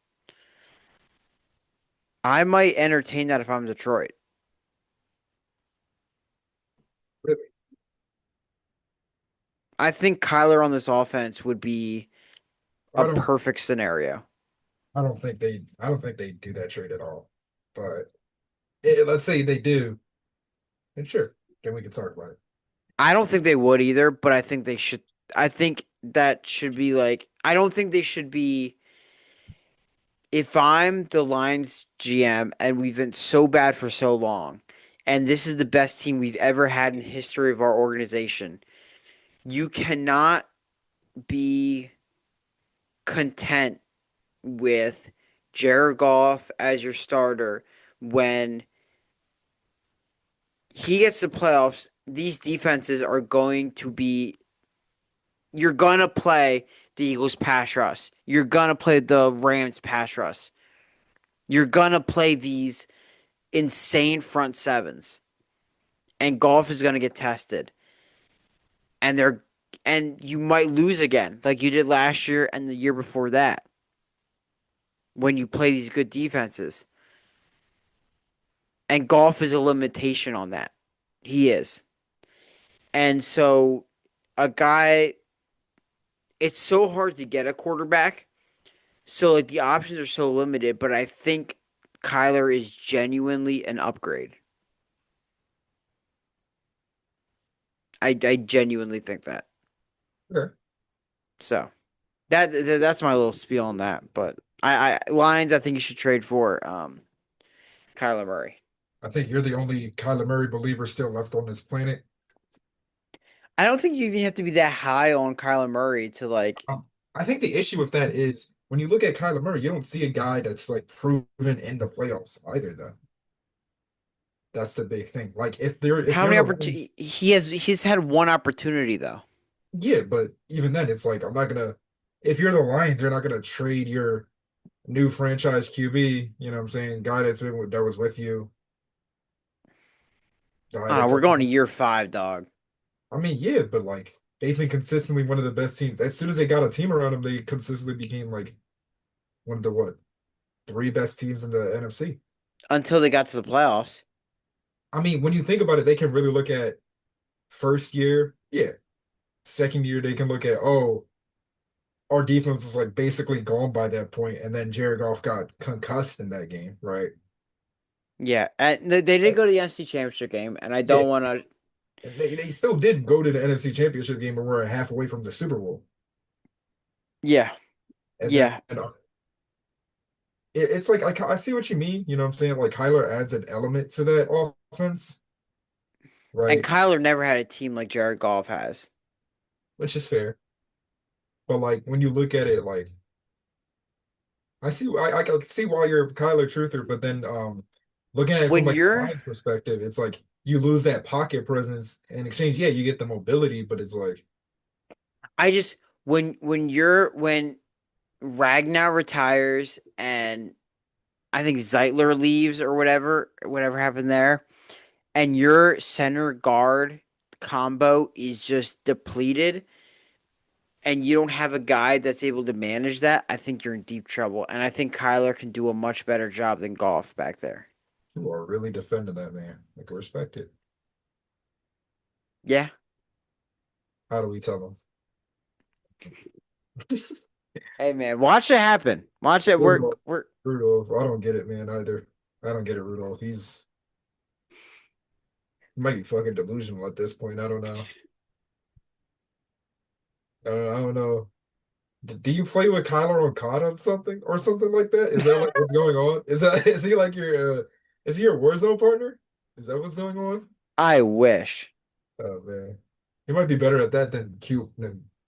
[SPEAKER 1] I might entertain that if I'm Detroit.
[SPEAKER 2] Really,
[SPEAKER 1] I think Kyler on this offense would be a
[SPEAKER 2] I don't,
[SPEAKER 1] perfect scenario.
[SPEAKER 2] I don't think they do that trade at all. But let's say they do, and sure, then we can talk about it.
[SPEAKER 1] I don't think they would either, but I think they should. I think that should be like. I don't think they should be. If I'm the Lions GM and we've been so bad for so long, and this is the best team we've ever had in the history of our organization, you cannot be content with Jared Goff as your starter when he gets to playoffs. These defenses are going to be. You're gonna play the Eagles pass rush. You're gonna play the Rams pass rush. You're gonna play these insane front sevens, and Golf is gonna get tested. And you might lose again, like you did last year and the year before that, when you play these good defenses. And Golf is a limitation on that. He is. And so a guy, it's so hard to get a quarterback. So like the options are so limited, but I think Kyler is genuinely an upgrade. I genuinely think that.
[SPEAKER 2] Okay.
[SPEAKER 1] So that's my little spiel on that. But I Lions, I think you should trade for Kyler Murray.
[SPEAKER 2] I think you're the only Kyler Murray believer still left on this planet.
[SPEAKER 1] I don't think you even have to be that high on Kyler Murray to like.
[SPEAKER 2] I think the issue with that is when you look at Kyler Murray, you don't see a guy that's like proven in the playoffs either, though. That's the big thing. Like if
[SPEAKER 1] How
[SPEAKER 2] you're
[SPEAKER 1] many
[SPEAKER 2] the Lions,
[SPEAKER 1] opportunities he's had one opportunity though.
[SPEAKER 2] yeah, but even then it's like I'm not gonna if you're the Lions, you're not gonna trade your new franchise QB, you know what I'm saying, guy that was with you God,
[SPEAKER 1] I don't
[SPEAKER 2] it's
[SPEAKER 1] know, we're
[SPEAKER 2] like
[SPEAKER 1] going to year 5, dog.
[SPEAKER 2] I mean, yeah, but like they've been consistently one of the best teams. As soon as they got a team around them, they consistently became like one of the what three best teams in the NFC.
[SPEAKER 1] Until they got to the playoffs.
[SPEAKER 2] I mean, when you think about it, they can really look at first year, yeah. Second year, they can look at, oh, our defense was like basically gone by that point, and then Jared Goff got concussed in that game, right?
[SPEAKER 1] Yeah, and they did go to the NFC Championship game, and I
[SPEAKER 2] Yeah,
[SPEAKER 1] don't want to.
[SPEAKER 2] and they still didn't go to the NFC Championship game, and we're half away from the Super Bowl.
[SPEAKER 1] Yeah,
[SPEAKER 2] And then
[SPEAKER 1] yeah.
[SPEAKER 2] it's like I see what you mean. You know what I'm saying? Like Kyler adds an element to that offense,
[SPEAKER 1] And
[SPEAKER 2] right?
[SPEAKER 1] Kyler never had a team like Jared Goff has.
[SPEAKER 2] Which is fair. But like when you look at it, like I can see why you're a Kyler truther, but then looking at it from
[SPEAKER 1] When
[SPEAKER 2] like the
[SPEAKER 1] you're,
[SPEAKER 2] Lions perspective, it's like you lose that pocket presence in exchange. Yeah, you get the mobility, but it's like
[SPEAKER 1] I just when Ragnar retires and I think Zeitler leaves or whatever happened there, and your center guard combo is just depleted, and you don't have a guy that's able to manage that, I think you're in deep trouble. And I think Kyler can do a much better job than Goff back there.
[SPEAKER 2] you are really defending that man. Like respect it.
[SPEAKER 1] Yeah.
[SPEAKER 2] How do we tell them?
[SPEAKER 1] Hey man, watch it happen. Watch it.
[SPEAKER 2] Rudolph,
[SPEAKER 1] We're
[SPEAKER 2] Rudolph. I don't get it, man, either. I don't get it, Rudolph. He might be fucking delusional at this point. I don't know. I don't know. Do you play with Kyler on COD on something or something like that? Is that like what's going on? Is he like your is he your Warzone partner? Is that what's going on?
[SPEAKER 1] I wish.
[SPEAKER 2] Oh man, he might be better at that than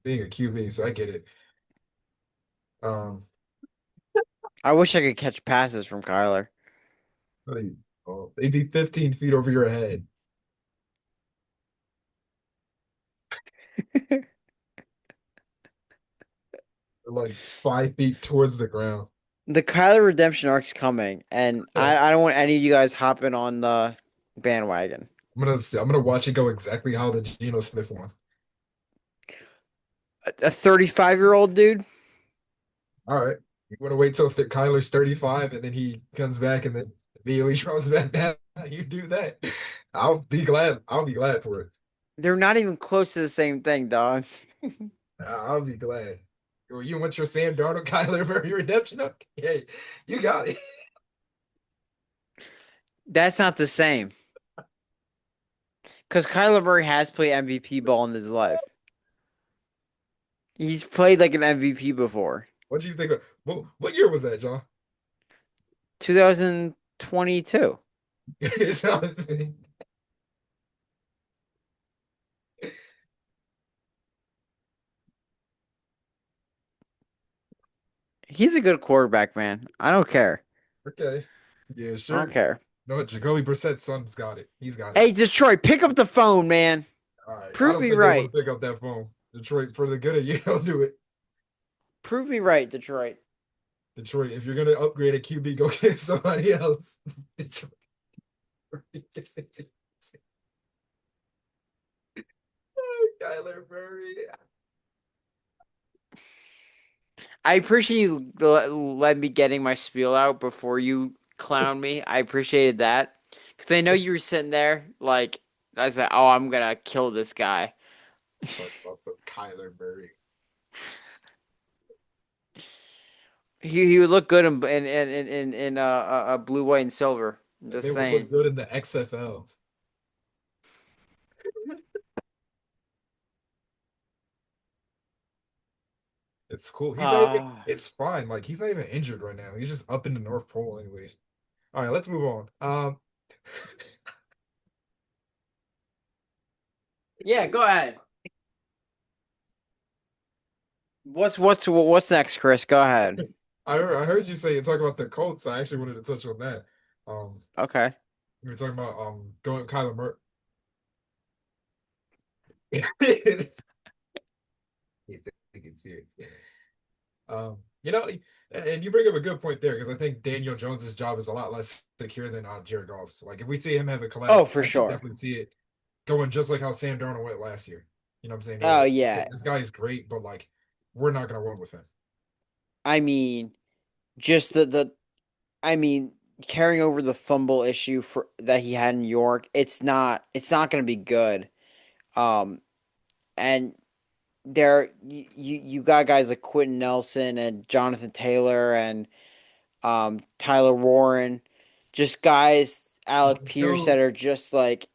[SPEAKER 2] being a QB. So I get it. Um,
[SPEAKER 1] I wish I could catch passes from Kyler.
[SPEAKER 2] like, oh, they'd be 15 feet over your head, like 5 feet towards the ground.
[SPEAKER 1] The Kyler redemption arc's coming, and
[SPEAKER 2] Yeah.
[SPEAKER 1] I don't want any of you guys hopping on the bandwagon.
[SPEAKER 2] I'm gonna watch it go exactly how the Geno Smith one.
[SPEAKER 1] A 35-year-old dude?
[SPEAKER 2] All right. You want to wait till Kyler's 35 and then he comes back and then immediately throws back down? You do that. I'll be glad. I'll be glad for it.
[SPEAKER 1] They're not even close to the same thing, dog.
[SPEAKER 2] I'll be glad. You want your Sam Darnold, Kyler Murray redemption? Okay, you got it.
[SPEAKER 1] That's not the same. Because Kyler Murray has played MVP ball in his life. He's played like an MVP before.
[SPEAKER 2] What do you think? What year was that, John?
[SPEAKER 1] 2022. He's a good quarterback, man. I don't care.
[SPEAKER 2] Okay. Yeah,
[SPEAKER 1] I don't
[SPEAKER 2] sure.
[SPEAKER 1] care.
[SPEAKER 2] No, Jacoby Brissett's son's got it. He's got it.
[SPEAKER 1] Hey, Detroit, pick up the phone, man.
[SPEAKER 2] All right. I
[SPEAKER 1] Prove
[SPEAKER 2] don't
[SPEAKER 1] me
[SPEAKER 2] think they want
[SPEAKER 1] right.
[SPEAKER 2] to pick up that phone. Detroit, for the good of you, don't do it.
[SPEAKER 1] Prove me right, Detroit.
[SPEAKER 2] Detroit, if you're gonna upgrade a QB, go get somebody else. Detroit. Kyler Murray.
[SPEAKER 1] I appreciate you let me getting my spiel out before you clown me. I appreciated that because I know you were sitting there like I said, "Oh, I'm gonna kill this guy."
[SPEAKER 2] Talk about some Kyler Murray.
[SPEAKER 1] He would look good in blue, white, and silver. I'm
[SPEAKER 2] They
[SPEAKER 1] just
[SPEAKER 2] would look
[SPEAKER 1] saying.
[SPEAKER 2] good in the XFL. It's cool. He's not even,
[SPEAKER 1] Ah,
[SPEAKER 2] it's fine. Like he's not even injured right now. He's just up in the North Pole anyways. All right, let's move on.
[SPEAKER 1] yeah. Go ahead. What's next, Chris? Go ahead.
[SPEAKER 2] I heard you say talk about the Colts. I actually wanted to touch on that. Um,
[SPEAKER 1] Okay.
[SPEAKER 2] you were talking about going Kyler Murray. He's taking it serious. You know, and you bring up a good point there because I think Daniel Jones's job is a lot less secure than Jared Goff's. Like if we see him have a
[SPEAKER 1] Oh,
[SPEAKER 2] collapse,
[SPEAKER 1] for
[SPEAKER 2] I could
[SPEAKER 1] sure.
[SPEAKER 2] definitely see it going just like how Sam Darnold went last year. You know what I'm saying? They're
[SPEAKER 1] Oh
[SPEAKER 2] like,
[SPEAKER 1] yeah.
[SPEAKER 2] this guy is great, but like we're not gonna win with him.
[SPEAKER 1] I mean, just the I mean, carrying over the fumble issue for that he had in New York, it's not going to be good. Um, and you got guys like Quentin Nelson and Jonathan Taylor and Tyler Warren, just guys Alec
[SPEAKER 2] Mike
[SPEAKER 1] Pierce that are
[SPEAKER 2] Stokes.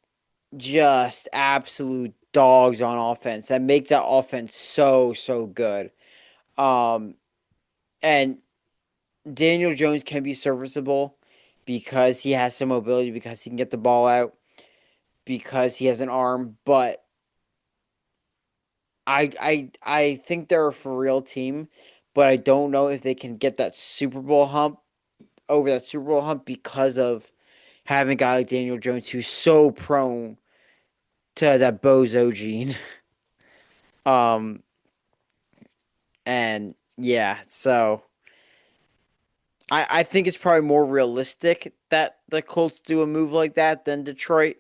[SPEAKER 1] just absolute dogs on offense that makes that offense so good. Um, and Daniel Jones can be serviceable because he has some mobility, because he can get the ball out, because he has an arm. But I think they're a for real team, but I don't know if they can get that Super Bowl hump over that Super Bowl hump because of having a guy like Daniel Jones who's so prone to that bozo gene. Um and yeah, so I think it's probably more realistic that the Colts do a move like that than Detroit.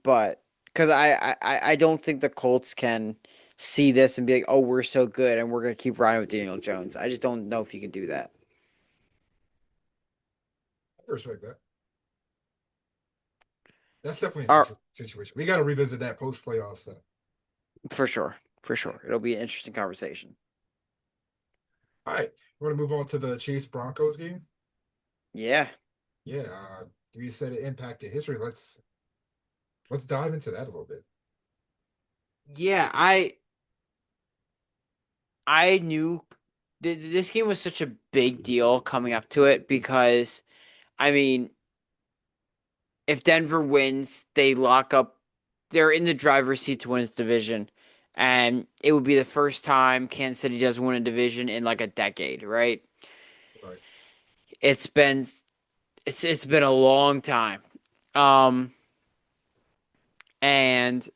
[SPEAKER 1] But because I don't think the Colts can see this and be like, oh, we're so good and we're gonna keep riding with Daniel Jones. I just don't know if you can do that.
[SPEAKER 2] I respect that. That's definitely an
[SPEAKER 1] Or
[SPEAKER 2] interesting situation. We got to revisit that post playoff stuff.
[SPEAKER 1] for sure, for sure, it'll be an interesting conversation.
[SPEAKER 2] All right, we're gonna move on to the Chiefs Broncos game.
[SPEAKER 1] Yeah,
[SPEAKER 2] Yeah, you said it impacted history. Let's dive into that a little bit.
[SPEAKER 1] yeah. I knew this game was such a big deal coming up to it because I mean, if Denver wins, they lock up. They're in the driver's seat to win its division, and it would be the first time Kansas City does win a division in like a decade, right?
[SPEAKER 2] Right.
[SPEAKER 1] It's been it's been a long time. Um and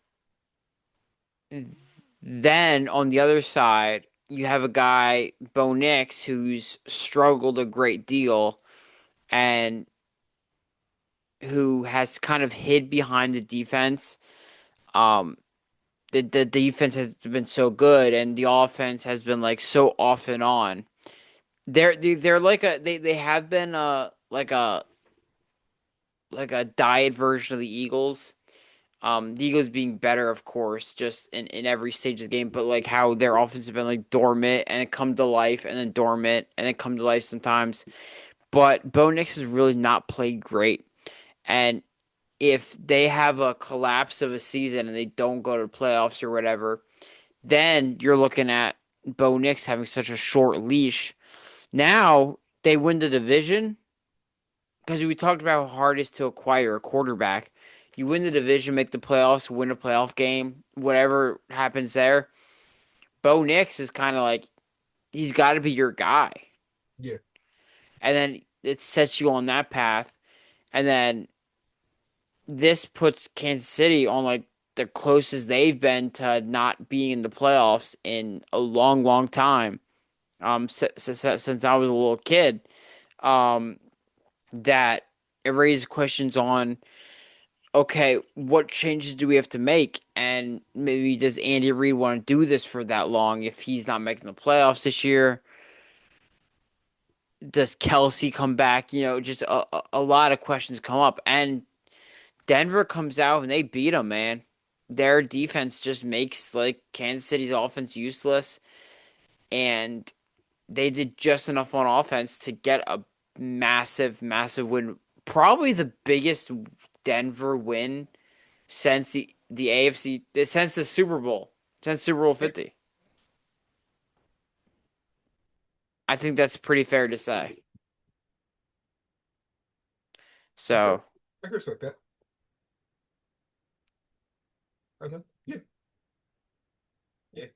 [SPEAKER 1] then on the other side, you have a guy, Bo Nix, who's struggled a great deal and who has kind of hid behind the defense. Um the defense has been so good and the offense has been like so off and on. They're like they have been like a diet version of the Eagles. The Eagles being better, of course, just in every stage of the game, but like how their offense has been like dormant and it come to life and then dormant and then come to life sometimes. But Bo Nix has really not played great. And if they have a collapse of a season and they don't go to the playoffs or whatever, then you're looking at Bo Nix having such a short leash. Now they win the division because we talked about how hard it is to acquire a quarterback. You win the division, make the playoffs, win a playoff game, whatever happens there. Bo Nix is kind of like he's got to be your guy,
[SPEAKER 2] Yeah.
[SPEAKER 1] and then it sets you on that path, and then this puts Kansas City on like the closest they've been to not being in the playoffs in a long time. Since I was a little kid, um, that it raises questions on okay, what changes do we have to make? And maybe does Andy Reid want to do this for that long if he's not making the playoffs this year? Does Kelsey come back? You know, just a lot of questions come up. And Denver comes out and they beat them, man. Their defense just makes like Kansas City's offense useless. And they did just enough on offense to get a massive win. Probably the biggest Denver win since the AFC since the Super Bowl, since Super Bowl
[SPEAKER 2] Yeah.
[SPEAKER 1] 50. I think that's pretty fair to say.
[SPEAKER 2] Okay.
[SPEAKER 1] So
[SPEAKER 2] I can respect that. Okay. Yeah. Yeah.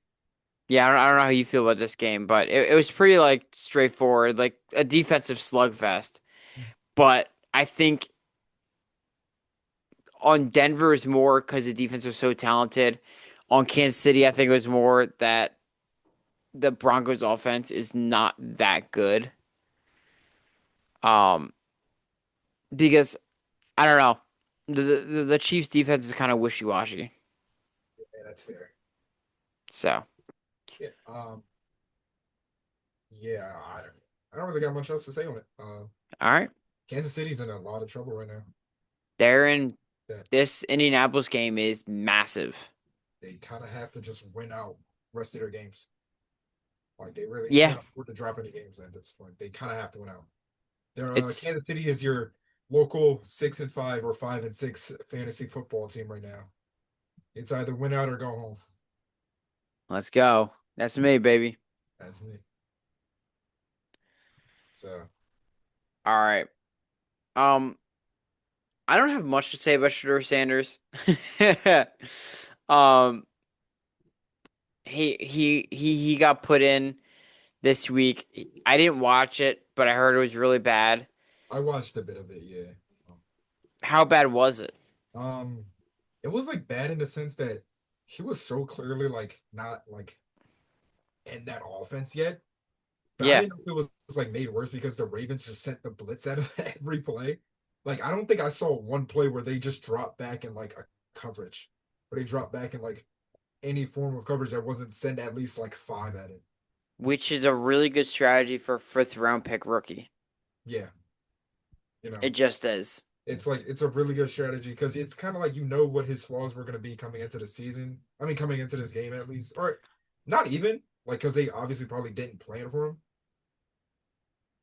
[SPEAKER 1] yeah, I don't know how you feel about this game, but it was pretty like straightforward, like a defensive slugfest. But I think on Denver is more because the defense was so talented. On Kansas City, I think it was more that the Broncos offense is not that good. Um, because I don't know. The Chiefs defense is kind of wishy-washy.
[SPEAKER 2] Yeah, that's fair.
[SPEAKER 1] So,
[SPEAKER 2] Yeah. Yeah. I don't really got much else to say on it.
[SPEAKER 1] all right.
[SPEAKER 2] Kansas City's in a lot of trouble right now.
[SPEAKER 1] They're in
[SPEAKER 2] That
[SPEAKER 1] this Indianapolis game is massive.
[SPEAKER 2] they kind of have to just win out rest of their games. Like they
[SPEAKER 1] Yeah,
[SPEAKER 2] can't afford to drop any games at this point. They kind of have to win out. Their
[SPEAKER 1] it's
[SPEAKER 2] Kansas City is your local 6-5 or 5-6 fantasy football team right now. It's either win out or go home.
[SPEAKER 1] let's go. That's me, baby.
[SPEAKER 2] That's me. So
[SPEAKER 1] All right. Um, I don't have much to say about Shedeur Sanders. Um, he got put in this week. I didn't watch it, but I heard it was really bad.
[SPEAKER 2] I watched a bit of it. Yeah.
[SPEAKER 1] How bad was it?
[SPEAKER 2] Um, it was like bad in the sense that he was so clearly like not like in that offense yet. But I
[SPEAKER 1] Yeah,
[SPEAKER 2] didn't know if it was like made worse because the Ravens just sent the blitz out of every play. Like I don't think I saw one play where they just dropped back in like a coverage, where they dropped back in like any form of coverage that wasn't send at least like five at it.
[SPEAKER 1] which is a really good strategy for a fifth round pick rookie.
[SPEAKER 2] Yeah, you know,
[SPEAKER 1] It just is.
[SPEAKER 2] it's like it's a really good strategy because it's kind of like you know what his flaws were going to be coming into the season. I mean, coming into this game at least, or not even like because they obviously probably didn't plan for him.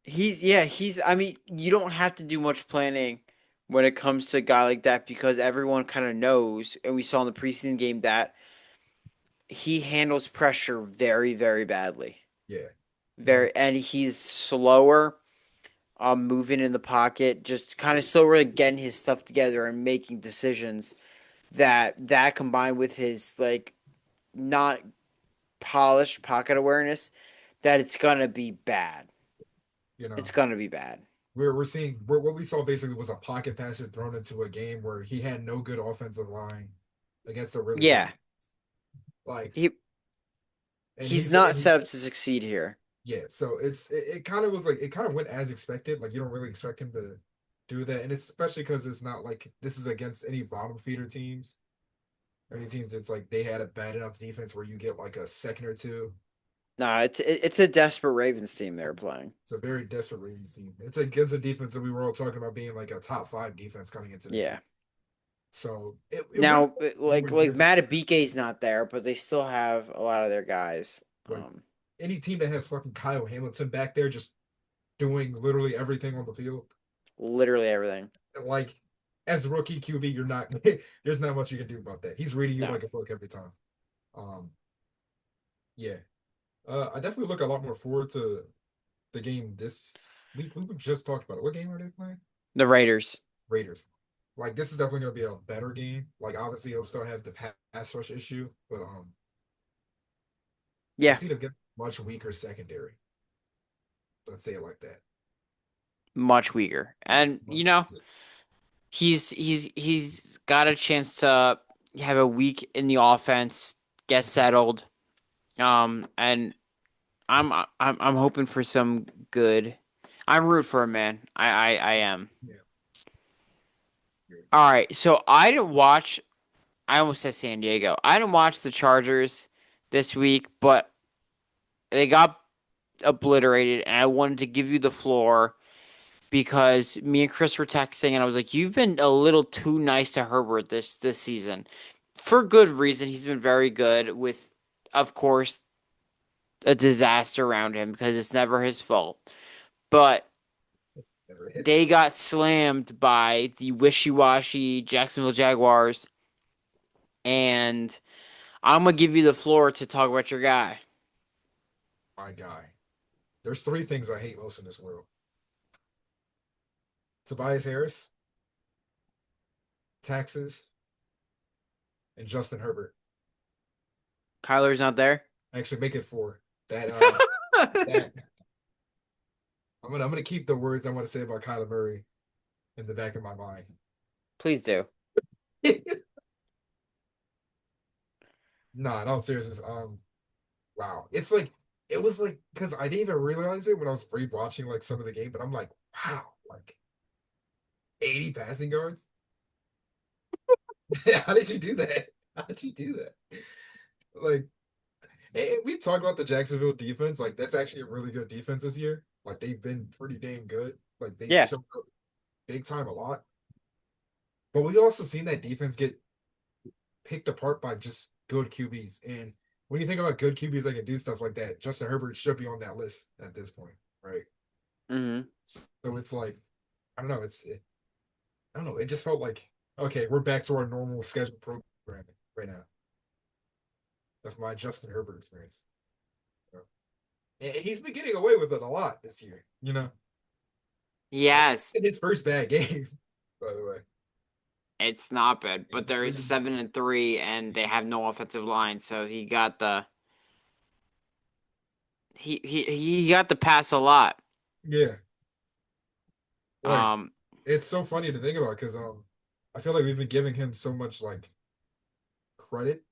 [SPEAKER 1] He's I mean, you don't have to do much planning when it comes to a guy like that because everyone kind of knows, and we saw in the preseason game that he handles pressure very, very badly.
[SPEAKER 2] Yeah,
[SPEAKER 1] Very, and he's slower, moving in the pocket, just kind of slower getting his stuff together and making decisions. That combined with his like not polished pocket awareness, that it's gonna be bad.
[SPEAKER 2] you know.
[SPEAKER 1] It's gonna be bad.
[SPEAKER 2] We're seeing what we saw basically was a pocket passer thrown into a game where he had no good offensive line against a really good
[SPEAKER 1] Yeah,
[SPEAKER 2] defense. Like,
[SPEAKER 1] he
[SPEAKER 2] and
[SPEAKER 1] he's
[SPEAKER 2] he's
[SPEAKER 1] not
[SPEAKER 2] and he,
[SPEAKER 1] set up to succeed here.
[SPEAKER 2] yeah. So it kind of was like it kind of went as expected. Like you don't really expect him to do that, and it's especially because it's not like this is against any bottom feeder teams. Any teams, it's like they had a bad enough defense where you get like a second or two.
[SPEAKER 1] Nah, it's a desperate Ravens team they're playing.
[SPEAKER 2] It's a very desperate Ravens team. It's against a defense that we were all talking about being like a top five defense coming into this
[SPEAKER 1] Yeah.
[SPEAKER 2] season. So it would have
[SPEAKER 1] Now,
[SPEAKER 2] more
[SPEAKER 1] like
[SPEAKER 2] years.
[SPEAKER 1] Matt Abike's not there, but they still have a lot of their guys.
[SPEAKER 2] Like any team that has fucking Kyle Hamilton back there just doing literally everything on the field.
[SPEAKER 1] Literally everything.
[SPEAKER 2] Like as a rookie QB, you're not there's not much you can do about that. He's reading you
[SPEAKER 1] No,
[SPEAKER 2] like a book every time. Um yeah. I definitely look a lot more forward to the game this week. We just talked about it. What game are they playing?
[SPEAKER 1] the Raiders.
[SPEAKER 2] Raiders. Like this is definitely gonna be a better game. Like obviously it'll still have the pass rush issue, but I
[SPEAKER 1] Yeah,
[SPEAKER 2] see them get much weaker secondary. Let's say it like that.
[SPEAKER 1] much weaker, and
[SPEAKER 2] Much weaker.
[SPEAKER 1] he's got a chance to have a week in the offense, get settled. And I'm hoping for some good. I'm root for him, man. I am.
[SPEAKER 2] Yeah.
[SPEAKER 1] All right, so I didn't watch. I almost said San Diego. I didn't watch the Chargers this week, but they got obliterated, and I wanted to give you the floor because me and Chris were texting, and I was like, "You've been a little too nice to Herbert this season, for good reason. He's been very good with, of course, a disaster around him because it's never his fault. But
[SPEAKER 2] Never hits.
[SPEAKER 1] they got slammed by the wishy-washy Jacksonville Jaguars, and I'm gonna give you the floor to talk about your guy,
[SPEAKER 2] My guy. There's three things I hate most in this world. Tobias Harris, taxes, and Justin Herbert.
[SPEAKER 1] Kyler's not there.
[SPEAKER 2] Actually make it four. That that I'm gonna keep the words I want to say about Kyler Murray in the back of my mind.
[SPEAKER 1] Please do.
[SPEAKER 2] Nah, in all seriousness, wow. It's like it was like because I didn't even realize it when I was rewatching like some of the game, but I'm like, wow, like 80 passing yards. How did you do that? How did you do that? Like, hey, we've talked about the Jacksonville defense. Like, that's actually a really good defense this year. Like, they've been pretty dang good. Like, they
[SPEAKER 1] Yeah.
[SPEAKER 2] showed up big time a lot. But we've also seen that defense get picked apart by just good QBs. And when you think about good QBs that can do stuff like that, Justin Herbert should be on that list at this point, right?
[SPEAKER 1] Hmm.
[SPEAKER 2] So it's like, I don't know. I don't know. It just felt like, okay, we're back to our normal scheduled programming right now. That's my Justin Herbert experience. And he's been getting away with it a lot this year, you know? Like,
[SPEAKER 1] Yes,
[SPEAKER 2] his first bad game, by the way.
[SPEAKER 1] it's not bad, but
[SPEAKER 2] His
[SPEAKER 1] they're
[SPEAKER 2] first,
[SPEAKER 1] 7-3, and they have no offensive line, so he got the pass a lot.
[SPEAKER 2] yeah. Like,
[SPEAKER 1] Um,
[SPEAKER 2] it's so funny to think about because I feel like we've been giving him so much like credit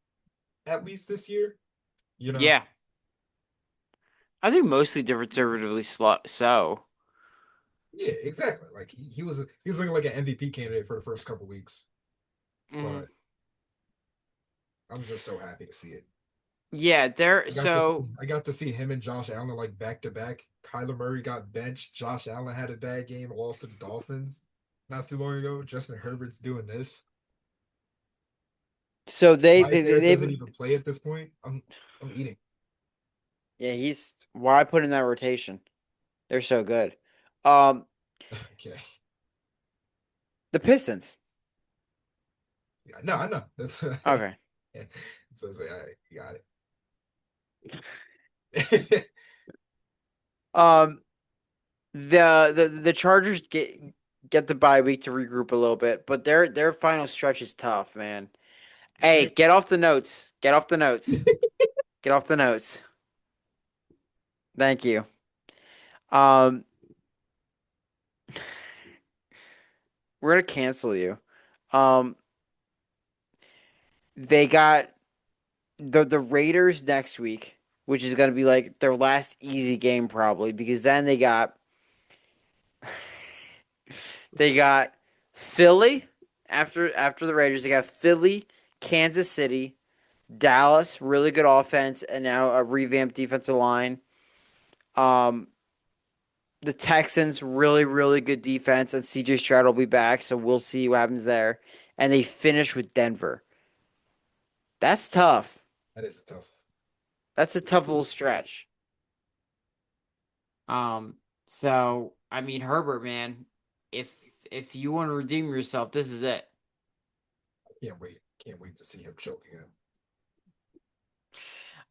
[SPEAKER 2] at least this year, you know?
[SPEAKER 1] yeah, I think mostly conservatively so.
[SPEAKER 2] Yeah, exactly. Like he was looking like an MVP candidate for the first couple weeks,
[SPEAKER 1] Hmm.
[SPEAKER 2] but I'm just so happy to see it.
[SPEAKER 1] Yeah, there. So
[SPEAKER 2] I got to see him and Josh Allen like back to back. Kyler Murray got benched. Josh Allen had a bad game, lost to the Dolphins not too long ago. Justin Herbert's doing this.
[SPEAKER 1] so they they
[SPEAKER 2] Miles
[SPEAKER 1] they-
[SPEAKER 2] Harris doesn't
[SPEAKER 1] they've
[SPEAKER 2] even play at this point. I'm eating.
[SPEAKER 1] yeah, he's why put in that rotation. They're so good. Um,
[SPEAKER 2] Okay.
[SPEAKER 1] the Pistons.
[SPEAKER 2] Yeah, no, I know. That's
[SPEAKER 1] Okay.
[SPEAKER 2] so it's like, all right, you got it.
[SPEAKER 1] Um, the Chargers get the bye week to regroup a little bit, but their final stretch is tough, man. Hey, get off the notes. Get off the notes. Get off the notes. Thank you. Um, we're gonna cancel you. Um, they got the Raiders next week, which is gonna be like their last easy game probably because then they got Philly after the Raiders. They got Philly, Kansas City, Dallas, really good offense, and now a revamped defensive line. Um, the Texans, really, really good defense, and CJ Stroud will be back, so we'll see what happens there. And they finish with Denver. That's tough.
[SPEAKER 2] That is tough.
[SPEAKER 1] That's a tough little stretch. Um, so I mean Herbert, man, if if you want to redeem yourself, this is it.
[SPEAKER 2] Can't wait. Can't wait to see him choke again.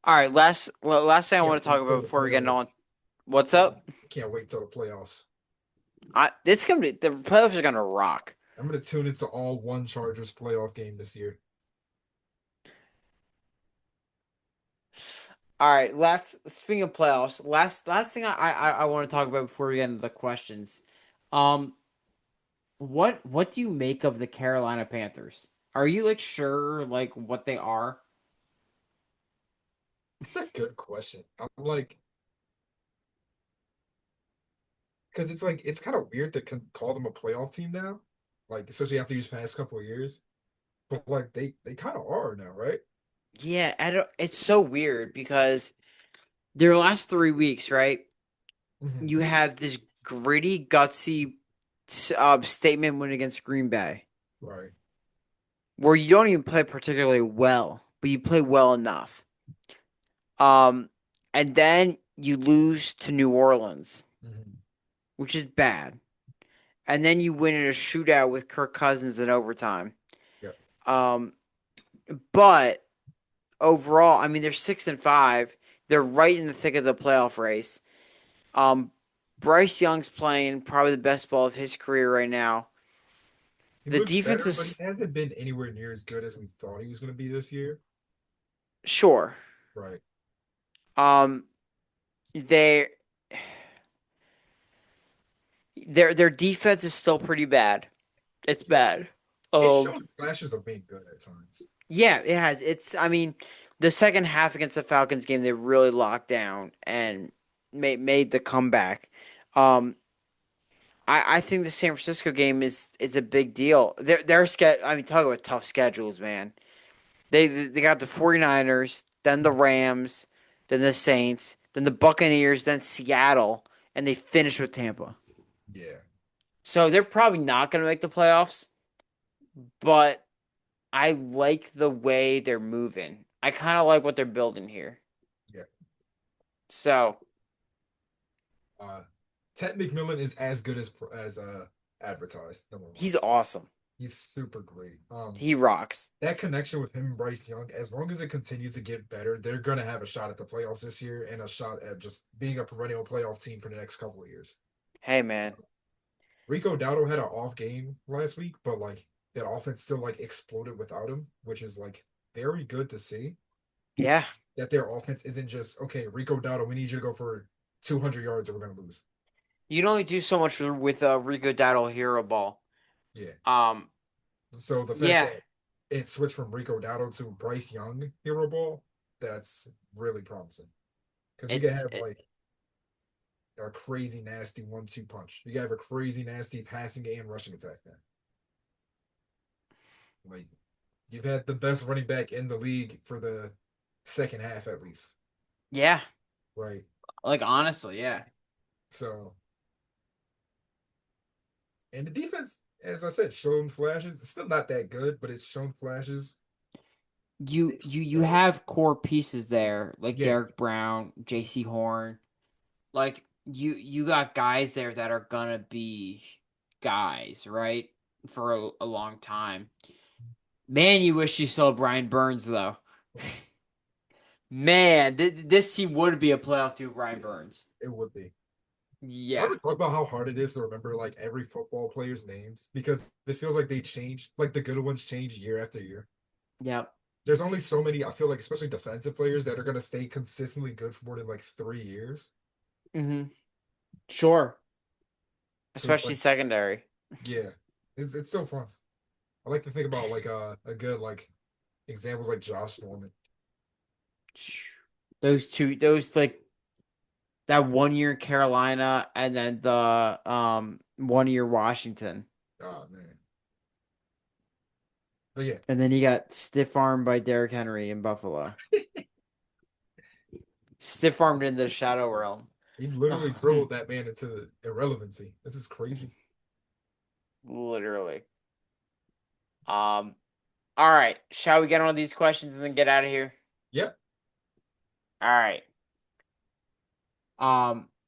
[SPEAKER 1] All right, last thing I
[SPEAKER 2] Can't
[SPEAKER 1] want to talk
[SPEAKER 2] wait till
[SPEAKER 1] about
[SPEAKER 2] the
[SPEAKER 1] before we get on.
[SPEAKER 2] playoffs.
[SPEAKER 1] What's
[SPEAKER 2] Can't
[SPEAKER 1] up?
[SPEAKER 2] can't wait till the playoffs.
[SPEAKER 1] This gonna be the playoffs are gonna rock.
[SPEAKER 2] I'm gonna tune into all one Chargers playoff game this year.
[SPEAKER 1] All right, last speaking of playoffs, last thing I want to talk about before we get into the questions. Um, what do you make of the Carolina Panthers? Are you like sure like what they are?
[SPEAKER 2] That's a good question. I'm like, because it's like it's kind of weird to call them a playoff team now, like especially after these past couple of years. But like they kind of are now, right?
[SPEAKER 1] Yeah, I don't. It's so weird because their last 3 weeks, right?
[SPEAKER 2] Hmm.
[SPEAKER 1] You have this gritty, gutsy statement win against Green Bay,
[SPEAKER 2] Right.
[SPEAKER 1] where you don't even play particularly well, but you play well enough. Um, and then you lose to New Orleans,
[SPEAKER 2] Hmm.
[SPEAKER 1] which is bad. And then you win in a shootout with Kirk Cousins in overtime.
[SPEAKER 2] Yep.
[SPEAKER 1] Um, but overall, I mean, they're 6-5. They're right in the thick of the playoff race. Um, Bryce Young's playing probably the best ball of his career right now.
[SPEAKER 2] He
[SPEAKER 1] The
[SPEAKER 2] looks
[SPEAKER 1] defense
[SPEAKER 2] better, but he
[SPEAKER 1] is
[SPEAKER 2] hasn't been anywhere near as good as we thought he was going to be this year.
[SPEAKER 1] sure.
[SPEAKER 2] Right.
[SPEAKER 1] Um, they their defense is still pretty bad. It's bad.
[SPEAKER 2] It's
[SPEAKER 1] Um,
[SPEAKER 2] showing flashes of being good at times.
[SPEAKER 1] yeah, it has. I mean, the second half against the Falcons game, they really locked down and made the comeback. Um, I think the San Francisco game is a big deal. I mean, talk about tough schedules, man. They got the 49ers, then the Rams, then the Saints, then the Buccaneers, then Seattle, and they finish with Tampa.
[SPEAKER 2] Yeah,
[SPEAKER 1] So they're probably not going to make the playoffs, but I like the way they're moving. I kind of like what they're building here.
[SPEAKER 2] yeah.
[SPEAKER 1] So
[SPEAKER 2] Uh, Ted McMillan is as good as advertised. Number one,
[SPEAKER 1] he's awesome.
[SPEAKER 2] he's super great.
[SPEAKER 1] He rocks.
[SPEAKER 2] That connection with him and Bryce Young, as long as it continues to get better, they're gonna have a shot at the playoffs this year and a shot at just being a perennial playoff team for the next couple of years.
[SPEAKER 1] Hey, man.
[SPEAKER 2] Rico Dowdle had an off game last week, but like that offense still like exploded without him, which is like very good to see.
[SPEAKER 1] Yeah.
[SPEAKER 2] That their offense isn't just okay, Rico Dowdle, we need you to go for 200 yards or we're gonna lose.
[SPEAKER 1] You can only do so much with Rico Dowdle hero ball.
[SPEAKER 2] Yeah.
[SPEAKER 1] Um,
[SPEAKER 2] So the fact
[SPEAKER 1] yeah,
[SPEAKER 2] that it switched from Rico Dowdle to Bryce Young hero ball, that's really promising. Because you can
[SPEAKER 1] it's
[SPEAKER 2] have
[SPEAKER 1] it,
[SPEAKER 2] like a crazy nasty 1-2 punch. You can have a crazy nasty passing and rushing attack now. Like you've had the best running back in the league for the second half at least.
[SPEAKER 1] yeah.
[SPEAKER 2] Right.
[SPEAKER 1] Like honestly, yeah.
[SPEAKER 2] So and the defense, as I said, shown flashes. It's still not that good, but it's shown flashes.
[SPEAKER 1] You have core pieces there like
[SPEAKER 2] Yeah,
[SPEAKER 1] Derek Brown, J.C. Horn. Like you got guys there that are gonna be guys, right? For a long time. Man, you wish you saw Brian Burns though. Man, this team would be a playoff team with Brian Burns.
[SPEAKER 2] it would be. I
[SPEAKER 1] Yeah.
[SPEAKER 2] ever talk about how hard it is to remember like every football player's names because it feels like they change, like the good ones change year after year.
[SPEAKER 1] Yep.
[SPEAKER 2] There's only so many, I feel like, especially defensive players that are going to stay consistently good for more than like 3 years.
[SPEAKER 1] Mm-hmm. Sure.
[SPEAKER 2] Because,
[SPEAKER 1] Especially
[SPEAKER 2] like,
[SPEAKER 1] secondary.
[SPEAKER 2] yeah, it's so fun. I like to think about like a good like examples like Josh Norman.
[SPEAKER 1] Those like that 1 year in Carolina and then the 1 year Washington.
[SPEAKER 2] Oh man, but yeah,
[SPEAKER 1] And then you got stiff armed by Derrick Henry in Buffalo. Stiff armed into the shadow realm.
[SPEAKER 2] he literally drilled that man into irrelevancy. This is crazy.
[SPEAKER 1] Literally. All right. Shall we get on these questions and then get out of here?
[SPEAKER 2] Yep.
[SPEAKER 1] All right.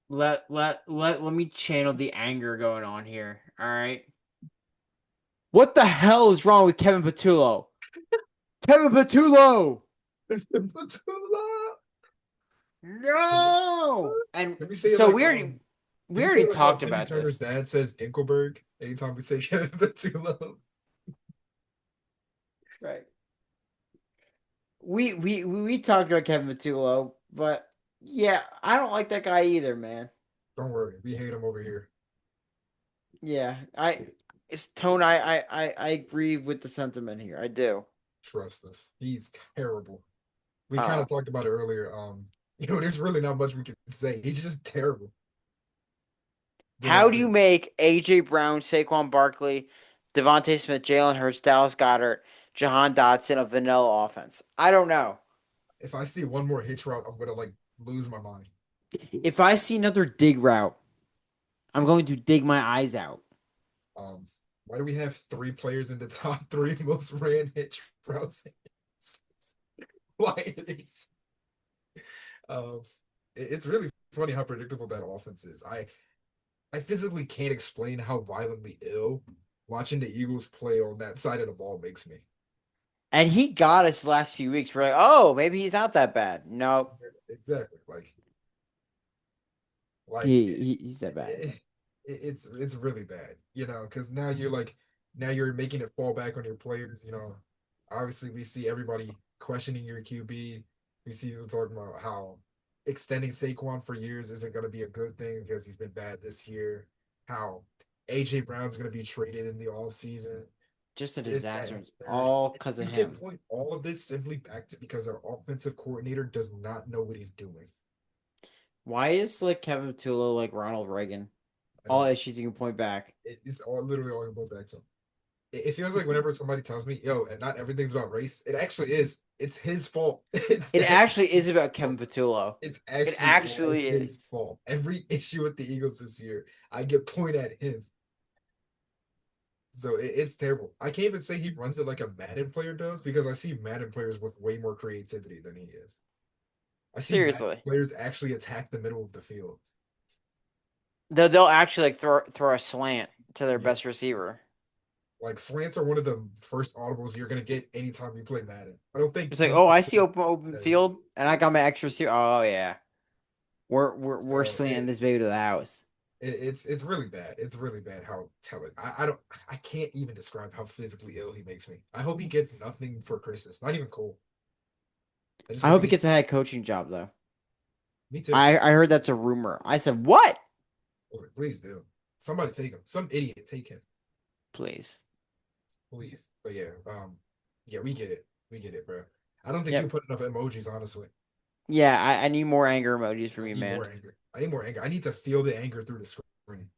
[SPEAKER 1] Let me channel the anger going on here. All right. What the hell is wrong with Kevin Patullo? Kevin Patullo! No. And
[SPEAKER 2] Let me say it
[SPEAKER 1] so
[SPEAKER 2] like
[SPEAKER 1] we
[SPEAKER 2] can you say
[SPEAKER 1] already
[SPEAKER 2] it like how
[SPEAKER 1] talked
[SPEAKER 2] Timmy
[SPEAKER 1] about
[SPEAKER 2] Turner's
[SPEAKER 1] this.
[SPEAKER 2] dad says Dinkelberg anytime we say Kevin Patullo?
[SPEAKER 1] Right. We talked about Kevin Patullo, but yeah, I don't like that guy either, man.
[SPEAKER 2] Don't worry, we hate him over here.
[SPEAKER 1] Yeah, it's Tone. I agree with the sentiment here. I do.
[SPEAKER 2] Trust us. He's terrible. We kind
[SPEAKER 1] Uh,
[SPEAKER 2] of talked about it earlier. There's really not much we can say. He's just terrible. But
[SPEAKER 1] how do you make AJ Brown, Saquon Barkley, Devontae Smith, Jalen Hurts, Dallas Goddard, Jahan Dotson a vanilla offense? I don't know.
[SPEAKER 2] if I see one more hitch route, I'm gonna like lose my mind.
[SPEAKER 1] If I see another dig route, I'm going to dig my eyes out.
[SPEAKER 2] Um, why do we have three players in the top three most ran hitch routes? Why are these? Um, it's really funny how predictable that offense is. I physically can't explain how violently ill watching the Eagles play on that side of the ball makes me.
[SPEAKER 1] And he got us the last few weeks. We're like, oh, maybe he's not that bad. No,
[SPEAKER 2] Exactly. Like
[SPEAKER 1] he's that bad.
[SPEAKER 2] it's really bad, because now you're making it fall back on your players. Obviously we see everybody questioning your QB. We see people talking about how extending Saquon for years isn't going to be a good thing because he's been bad this year. How AJ Brown's going to be traded in the off season.
[SPEAKER 1] Just a
[SPEAKER 2] It's
[SPEAKER 1] disaster.
[SPEAKER 2] bad.
[SPEAKER 1] It's
[SPEAKER 2] Very.
[SPEAKER 1] all because of
[SPEAKER 2] You can
[SPEAKER 1] him.
[SPEAKER 2] point all of this simply back to because our offensive coordinator does not know what he's doing.
[SPEAKER 1] Why is like Kevin Tulo like Ronald Reagan?
[SPEAKER 2] I
[SPEAKER 1] All
[SPEAKER 2] don't know.
[SPEAKER 1] issues you can point back.
[SPEAKER 2] It's all literally all about back to him. It feels like whenever somebody tells me, "Yo," and not everything's about race, it actually is. It's his fault.
[SPEAKER 1] It actually is about Kevin Patullo.
[SPEAKER 2] It's
[SPEAKER 1] It
[SPEAKER 2] actually all
[SPEAKER 1] actually
[SPEAKER 2] his
[SPEAKER 1] is.
[SPEAKER 2] fault. Every issue with the Eagles this year, I get pointed at him. So it's terrible. I can't even say he runs it like a Madden player does because I see Madden players with way more creativity than he is. I see Madden
[SPEAKER 1] Seriously.
[SPEAKER 2] players actually attack the middle of the field.
[SPEAKER 1] They'll actually like throw a slant to their
[SPEAKER 2] Yeah.
[SPEAKER 1] best receiver.
[SPEAKER 2] Like slants are one of the first audibles you're gonna get anytime you play Madden. I don't think
[SPEAKER 1] It's like, oh, I see
[SPEAKER 2] defensive
[SPEAKER 1] open
[SPEAKER 2] as
[SPEAKER 1] field, and I got my extra receiver. Oh yeah, we're
[SPEAKER 2] so
[SPEAKER 1] slanting this baby to the house.
[SPEAKER 2] it's really bad. It's really bad how talented. I don't I can't even describe how physically ill he makes me. I hope he gets nothing for Christmas. Not even cool. I just
[SPEAKER 1] I
[SPEAKER 2] hope he
[SPEAKER 1] hope he
[SPEAKER 2] gets
[SPEAKER 1] gets a head coaching job though.
[SPEAKER 2] me too.
[SPEAKER 1] I heard that's a rumor. I said what?
[SPEAKER 2] I was like, please do. Somebody take him. Some idiot take him.
[SPEAKER 1] Please.
[SPEAKER 2] Please. But yeah, yeah, we get it. We get it, bro. I don't think you
[SPEAKER 1] Yep.
[SPEAKER 2] put enough emojis, honestly.
[SPEAKER 1] Yeah, I need more anger emojis from
[SPEAKER 2] I
[SPEAKER 1] you,
[SPEAKER 2] need
[SPEAKER 1] man.
[SPEAKER 2] more anger. I need more anger. I need to feel the anger through the screen.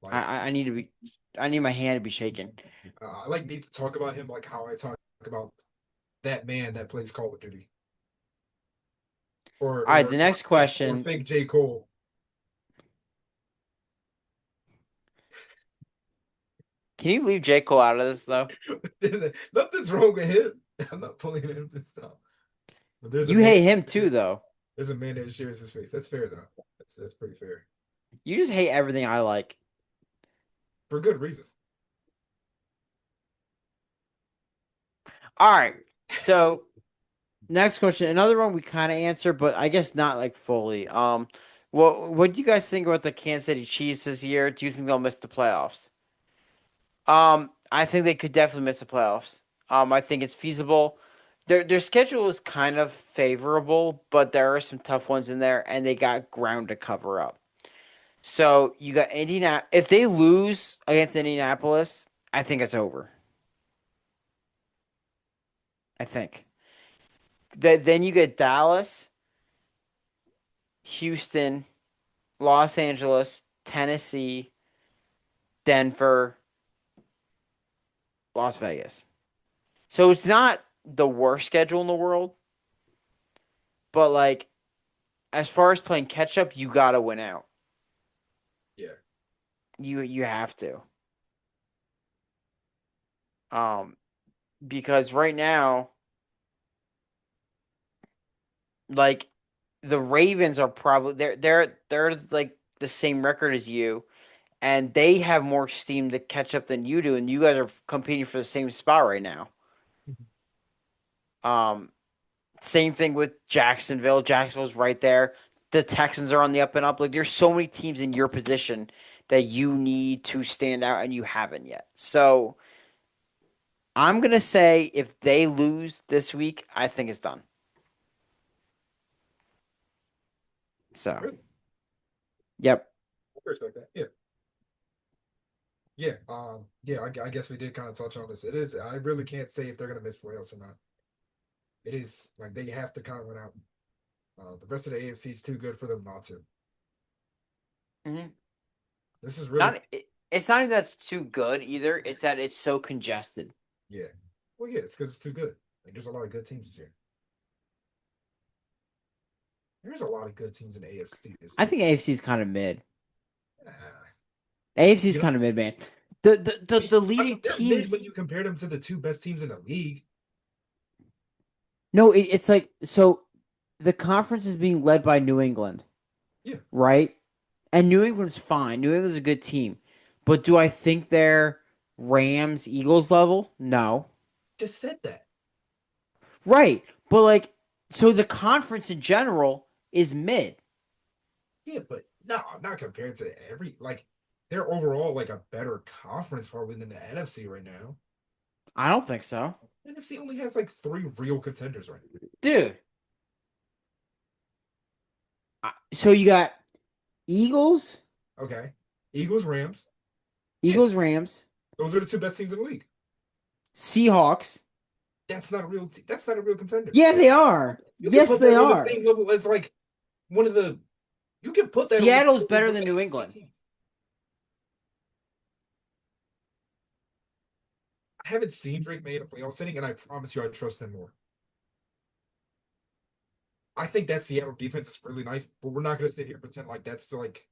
[SPEAKER 2] Like
[SPEAKER 1] I need to be. I need my hand to be shaken.
[SPEAKER 2] I like need to talk about him like how I talk about that man that plays Call of Duty. Or
[SPEAKER 1] All right,
[SPEAKER 2] or
[SPEAKER 1] the
[SPEAKER 2] or
[SPEAKER 1] next
[SPEAKER 2] think or
[SPEAKER 1] question.
[SPEAKER 2] think J. Cole.
[SPEAKER 1] Can you leave J. Cole out of this though?
[SPEAKER 2] Nothing's wrong with him. I'm not pulling him this time. But
[SPEAKER 1] You hate him too, though.
[SPEAKER 2] there's a man that shares his face. That's fair though. That's pretty fair.
[SPEAKER 1] You just hate everything I like.
[SPEAKER 2] For good reason.
[SPEAKER 1] All right. So next question, another one we kind of answered, but I guess not like fully. What do you guys think about the Kansas City Chiefs this year? Do you think they'll miss the playoffs? I think they could definitely miss the playoffs. I think it's feasible. Their schedule is kind of favorable, but there are some tough ones in there, and they got ground to cover up. So you got Indiana. If they lose against Indianapolis, I think it's over. I think. Then you get Dallas, Houston, Los Angeles, Tennessee, Denver, Las Vegas. So it's not the worst schedule in the world, but like as far as playing catch up, you gotta win out.
[SPEAKER 2] Yeah.
[SPEAKER 1] You have to. Um, because right now, like the Ravens are probably they're like the same record as you, and they have more steam to catch up than you do, and you guys are competing for the same spot right now. Um, Same thing with Jacksonville. Jacksonville's right there. The Texans are on the up and up. Like there's so many teams in your position that you need to stand out, and you haven't yet. So I'm gonna say if they lose this week, I think it's done. So,
[SPEAKER 2] Really?
[SPEAKER 1] yep.
[SPEAKER 2] I respect that. Yeah. Yeah. Yeah, I guess we did kind of touch on this. It is I really can't say if they're gonna miss playoffs or not. It is like they have to kind of win out. The rest of the AFC is too good for them not to.
[SPEAKER 1] Mm-hmm.
[SPEAKER 2] This is really
[SPEAKER 1] It's not even that's too good either. It's that it's so congested.
[SPEAKER 2] yeah. Well, yeah, it's because it's too good. Like, there's a lot of good teams this year. There's a lot of good teams in the AFC this
[SPEAKER 1] I
[SPEAKER 2] year.
[SPEAKER 1] think AFC is kind of mid.
[SPEAKER 2] Ah,
[SPEAKER 1] AFC is
[SPEAKER 2] you know,
[SPEAKER 1] kind of mid, man. The leading
[SPEAKER 2] they're mid
[SPEAKER 1] teams.
[SPEAKER 2] when you compare them to the two best teams in the league.
[SPEAKER 1] No, it's like so. The conference is being led by New England,
[SPEAKER 2] Yeah,
[SPEAKER 1] right? And New England's fine. New England's a good team. But do I think they're Rams, Eagles level? No.
[SPEAKER 2] just said that.
[SPEAKER 1] Right. But like so the conference in general is mid.
[SPEAKER 2] Yeah, but no, not compared to every like they're overall like a better conference probably than the NFC right now.
[SPEAKER 1] I don't think so.
[SPEAKER 2] NFC only has like three real contenders right now.
[SPEAKER 1] Dude. So you got Eagles,
[SPEAKER 2] Okay. Eagles, Rams. Yeah,
[SPEAKER 1] Eagles, Rams.
[SPEAKER 2] Those are the two best teams in the league.
[SPEAKER 1] Seahawks.
[SPEAKER 2] That's not a real. That's not a real contender.
[SPEAKER 1] Yeah, they are.
[SPEAKER 2] You can
[SPEAKER 1] Yes,
[SPEAKER 2] put
[SPEAKER 1] they
[SPEAKER 2] that on the
[SPEAKER 1] are.
[SPEAKER 2] same level as like one of the. You can put that on the
[SPEAKER 1] Seattle's
[SPEAKER 2] same level as
[SPEAKER 1] better
[SPEAKER 2] one of
[SPEAKER 1] than
[SPEAKER 2] the
[SPEAKER 1] New
[SPEAKER 2] NFC
[SPEAKER 1] England.
[SPEAKER 2] teams. I haven't seen Drake May in a playoff setting, and I promise you, I trust him more. I think that Seattle defense is really nice, but we're not going to sit here and pretend like that's like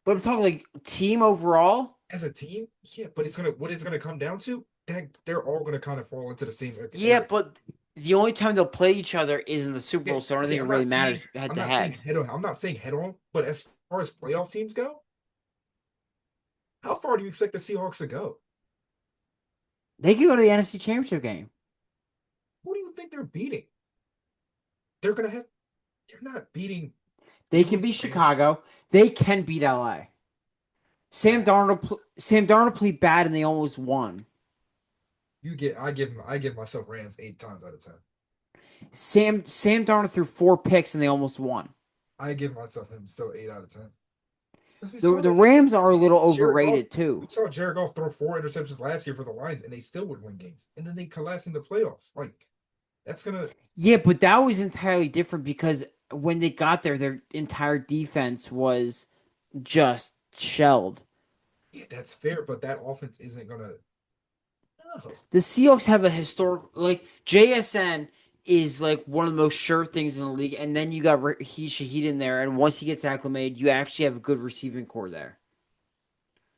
[SPEAKER 1] But I'm talking like team overall.
[SPEAKER 2] as a team. Yeah, but it's gonna what it's gonna come down to. That they're all going to kind of fall into the same
[SPEAKER 1] Yeah,
[SPEAKER 2] area.
[SPEAKER 1] but the only time they'll play each other is in the Super
[SPEAKER 2] Yeah,
[SPEAKER 1] Bowl, so I don't
[SPEAKER 2] okay,
[SPEAKER 1] think it really matters head
[SPEAKER 2] I'm
[SPEAKER 1] to
[SPEAKER 2] not saying
[SPEAKER 1] head.
[SPEAKER 2] head on. I'm not saying head on, but as far as playoff teams go, how far do you expect the Seahawks to go?
[SPEAKER 1] They could go to the NFC Championship game.
[SPEAKER 2] Who do you think they're beating? They're gonna have. They're not beating
[SPEAKER 1] They can
[SPEAKER 2] Eagles
[SPEAKER 1] beat
[SPEAKER 2] or Rams.
[SPEAKER 1] Chicago. They can beat LA.
[SPEAKER 2] Nah,
[SPEAKER 1] Sam Darnold played bad and they almost won.
[SPEAKER 2] you get. I give myself Rams 8 times out of 10.
[SPEAKER 1] Sam Darnold threw 4 picks and they almost won.
[SPEAKER 2] I give myself him still 8 out of 10. Because we
[SPEAKER 1] The
[SPEAKER 2] saw
[SPEAKER 1] the
[SPEAKER 2] that.
[SPEAKER 1] Rams are a
[SPEAKER 2] We
[SPEAKER 1] little
[SPEAKER 2] saw Jared Goff.
[SPEAKER 1] overrated
[SPEAKER 2] We
[SPEAKER 1] too.
[SPEAKER 2] saw Jared Goff throw 4 interceptions last year for the Lions, and they still would win games. And then they collapse in the playoffs. Like that's gonna.
[SPEAKER 1] Yeah, but that was entirely different because when they got there, their entire defense was just shelled.
[SPEAKER 2] Yeah, that's fair, but that offense isn't gonna. No.
[SPEAKER 1] The Seahawks have a historic like JSN is like one of the most sure things in the league, and then you got he Shaheed in there, and once he gets acclimated, you actually have a good receiving core there.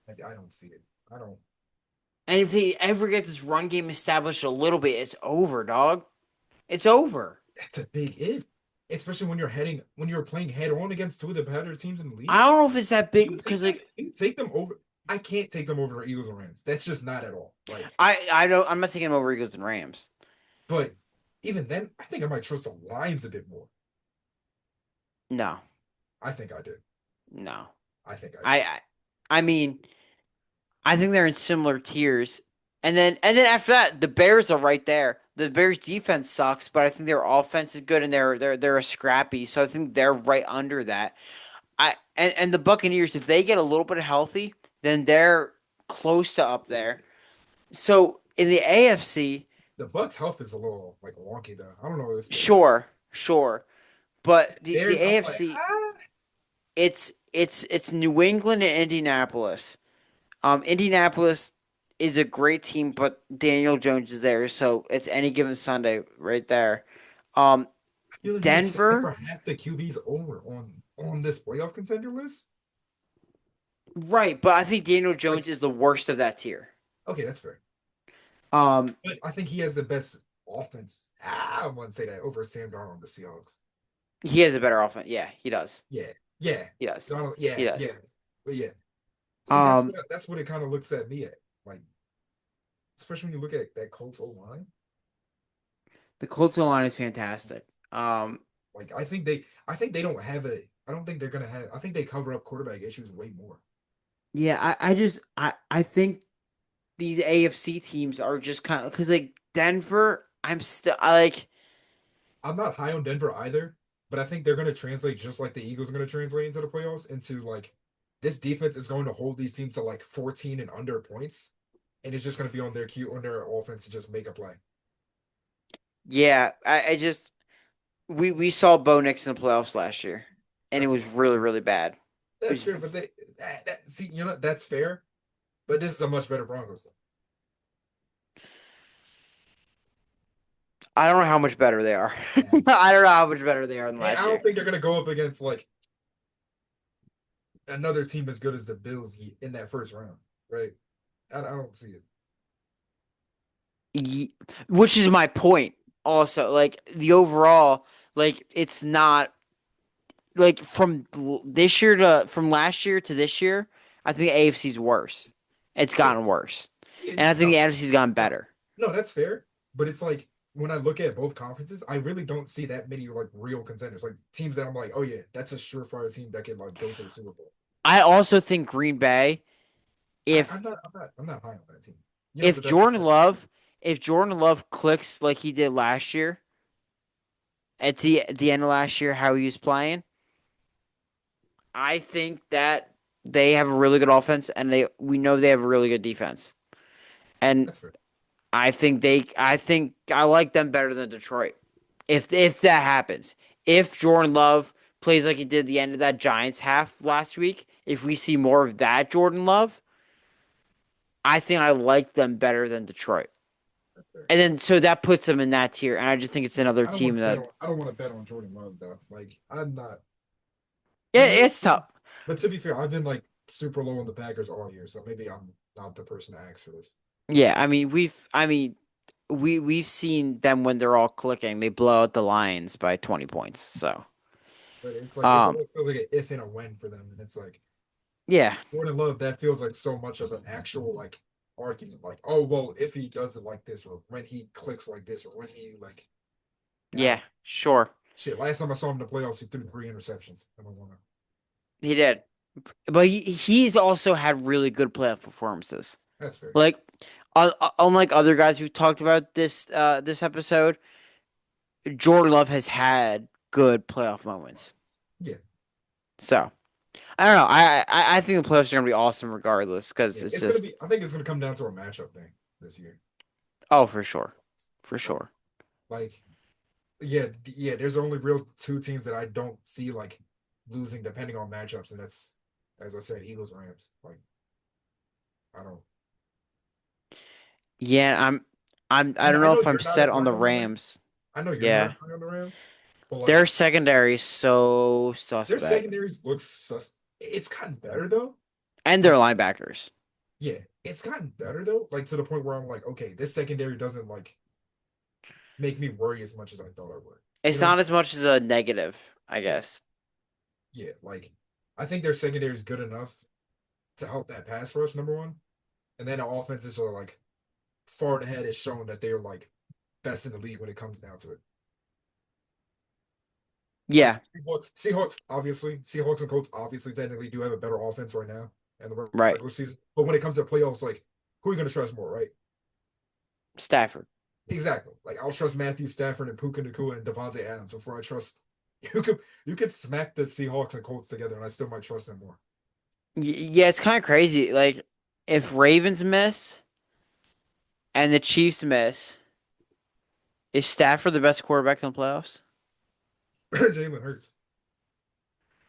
[SPEAKER 2] I don't see it. I don't.
[SPEAKER 1] And if they ever get this run game established a little bit, it's over, dog. It's over.
[SPEAKER 2] That's a big if, especially when you're playing head on against two of the better teams in the
[SPEAKER 1] I
[SPEAKER 2] league.
[SPEAKER 1] don't know if it's that big
[SPEAKER 2] You take
[SPEAKER 1] because
[SPEAKER 2] them.
[SPEAKER 1] like
[SPEAKER 2] You take them over. I can't take them over the Eagles and Rams. That's just not at all. Like,
[SPEAKER 1] I don't I'm not taking them over Eagles and Rams.
[SPEAKER 2] but even then, I think I might trust the Lions a bit more.
[SPEAKER 1] No,
[SPEAKER 2] I think I do.
[SPEAKER 1] no.
[SPEAKER 2] I think I do.
[SPEAKER 1] I I, I mean I think they're in similar tiers. And then after that, the Bears are right there. The Bears defense sucks, but I think their offense is good and they're a scrappy. So I think they're right under that. And the Buccaneers, if they get a little bit healthy, then they're close to up there. So in the AFC,
[SPEAKER 2] The Bucks' health is a little like wonky though. I don't know if
[SPEAKER 1] sure, sure. But the
[SPEAKER 2] Bears. I'm like,
[SPEAKER 1] AFC, it's New England and Indianapolis. Indianapolis is a great team, but Daniel Jones is there, so it's any given Sunday right there. Um,
[SPEAKER 2] I feel like he was second for
[SPEAKER 1] Denver,
[SPEAKER 2] half the QBs over on this playoff contender list.
[SPEAKER 1] right, but I think Daniel
[SPEAKER 2] Like,
[SPEAKER 1] Jones is the worst of that tier.
[SPEAKER 2] okay, that's fair.
[SPEAKER 1] Um,
[SPEAKER 2] But I think he has the best offense. I wouldn't say that over Sam Darnold and the Seahawks.
[SPEAKER 1] he has a better offense. Yeah, he does.
[SPEAKER 2] Yeah, yeah,
[SPEAKER 1] He does.
[SPEAKER 2] Donald.
[SPEAKER 1] He
[SPEAKER 2] Yeah,
[SPEAKER 1] does.
[SPEAKER 2] yeah, but yeah. See,
[SPEAKER 1] Um,
[SPEAKER 2] that's what it kind of looks at me at. Like, especially when you look at that Colts O line.
[SPEAKER 1] the Colts line is fantastic. Um,
[SPEAKER 2] Like, I think they don't have a. I don't think they're gonna have. I think they cover up quarterback issues way more.
[SPEAKER 1] yeah, I think these AFC teams are just kind of because like Denver, I like.
[SPEAKER 2] I'm not high on Denver either, but I think they're gonna translate just like the Eagles are gonna translate into the playoffs into like this defense is going to hold these teams to like 14 and under points, and it's just gonna be on their cue on their offense to just make a play.
[SPEAKER 1] Yeah, I just we saw Bo Nix in the playoffs last year, and it
[SPEAKER 2] That's
[SPEAKER 1] was
[SPEAKER 2] fine.
[SPEAKER 1] really really bad. It
[SPEAKER 2] That's
[SPEAKER 1] was
[SPEAKER 2] fair, but see, you know, that's fair. But this is a much better Broncos team.
[SPEAKER 1] I don't know how much better they are.
[SPEAKER 2] And,
[SPEAKER 1] I don't know how much better they are than
[SPEAKER 2] and I
[SPEAKER 1] last
[SPEAKER 2] don't
[SPEAKER 1] year.
[SPEAKER 2] think they're gonna go up against like another team as good as the Bills in that first round, right? I don't see it.
[SPEAKER 1] Ye- Which is my point. Also, like the overall, like it's not like this year to from last year to this year. I think the AFC's worse. It's
[SPEAKER 2] Yeah,
[SPEAKER 1] gotten worse,
[SPEAKER 2] yeah,
[SPEAKER 1] and I think
[SPEAKER 2] no,
[SPEAKER 1] the NFC's gotten
[SPEAKER 2] no,
[SPEAKER 1] better.
[SPEAKER 2] no, that's fair. But it's like when I look at both conferences, I really don't see that many like real contenders, like teams that I'm like, oh yeah, that's a surefire team that can like go to the Super Bowl.
[SPEAKER 1] I also think Green Bay, if
[SPEAKER 2] I'm not high on that team. You know,
[SPEAKER 1] if
[SPEAKER 2] but that's
[SPEAKER 1] Jordan Love, if Jordan Love clicks like he did last year at the end of last year, how he was playing, I think that they have a really good offense, and we know they have a really good defense. And
[SPEAKER 2] That's fair.
[SPEAKER 1] I think I like them better than Detroit. If that happens, if Jordan Love plays like he did the end of that Giants half last week, if we see more of that Jordan Love, I think I like them better than Detroit.
[SPEAKER 2] That's fair.
[SPEAKER 1] And then so that puts them in that tier, and I just think it's another team that
[SPEAKER 2] I don't want to bet on Jordan Love though. Like I'm not. I
[SPEAKER 1] yeah,
[SPEAKER 2] know,
[SPEAKER 1] it's tough.
[SPEAKER 2] but to be fair, I've been like super low on the Packers all year, so maybe I'm not the person to ask for this.
[SPEAKER 1] Yeah, we've seen them when they're all clicking. They blow out the Lions by 20 points. So,
[SPEAKER 2] But it's like it
[SPEAKER 1] um,
[SPEAKER 2] almost feels like an if and a when for them, and it's like
[SPEAKER 1] yeah,
[SPEAKER 2] Jordan Love. That feels like so much of an actual like argument. Like, oh well, if he does it like this, or when he clicks like this, or when he like, I
[SPEAKER 1] yeah,
[SPEAKER 2] don't
[SPEAKER 1] sure,
[SPEAKER 2] shit. Last time I saw him in the playoffs, he threw 3 interceptions. I don't want to.
[SPEAKER 1] he did, but he's also had really good playoff performances.
[SPEAKER 2] That's fair.
[SPEAKER 1] Like, unlike other guys we've talked about this episode, Jordan Love has had good playoff moments.
[SPEAKER 2] Yeah,
[SPEAKER 1] So I don't know. I think the playoffs are gonna be awesome regardless because
[SPEAKER 2] yeah.
[SPEAKER 1] it's
[SPEAKER 2] It's gonna
[SPEAKER 1] just
[SPEAKER 2] be. I think it's gonna come down to a matchup thing this year.
[SPEAKER 1] oh for sure, for
[SPEAKER 2] Like,
[SPEAKER 1] sure.
[SPEAKER 2] like yeah. There's only real two teams that I don't see like losing depending on matchups, and that's as I said, Eagles Rams. Like I don't.
[SPEAKER 1] Yeah, I don't
[SPEAKER 2] I
[SPEAKER 1] know
[SPEAKER 2] know
[SPEAKER 1] if I'm
[SPEAKER 2] you're not
[SPEAKER 1] set
[SPEAKER 2] as
[SPEAKER 1] on
[SPEAKER 2] high
[SPEAKER 1] the
[SPEAKER 2] on the Rams.
[SPEAKER 1] Rams.
[SPEAKER 2] I know you're not
[SPEAKER 1] Yeah.
[SPEAKER 2] as high on the Rams, but like
[SPEAKER 1] Their secondary is so
[SPEAKER 2] their
[SPEAKER 1] suspect.
[SPEAKER 2] secondaries looks sus. It's gotten better though.
[SPEAKER 1] And their
[SPEAKER 2] Like
[SPEAKER 1] linebackers.
[SPEAKER 2] yeah, it's gotten better though. Like to the point where I'm like, okay, this secondary doesn't like make me worry as much as I thought it would. You
[SPEAKER 1] It's
[SPEAKER 2] know?
[SPEAKER 1] not as much as a negative, I
[SPEAKER 2] Yeah,
[SPEAKER 1] guess.
[SPEAKER 2] yeah. Like I think their secondary is good enough to help that pass rush, number one. And then the offenses are like far ahead has shown that they're like best in the league when it comes down to it. Like
[SPEAKER 1] Yeah,
[SPEAKER 2] Seahawks and Colts obviously technically do have a better offense right now in the
[SPEAKER 1] right.
[SPEAKER 2] regular season. But when it comes to playoffs, like who are you going to trust more, right?
[SPEAKER 1] Stafford.
[SPEAKER 2] Exactly. Like I'll trust Matthew Stafford and Puka Nacua and Devontae Adams before I trust you could smack the Seahawks and Colts together and I still might trust them more.
[SPEAKER 1] Yeah, it's kind of crazy. Like, if Ravens miss and the Chiefs miss, is Stafford the best quarterback in the playoffs?
[SPEAKER 2] Jalen Hurts.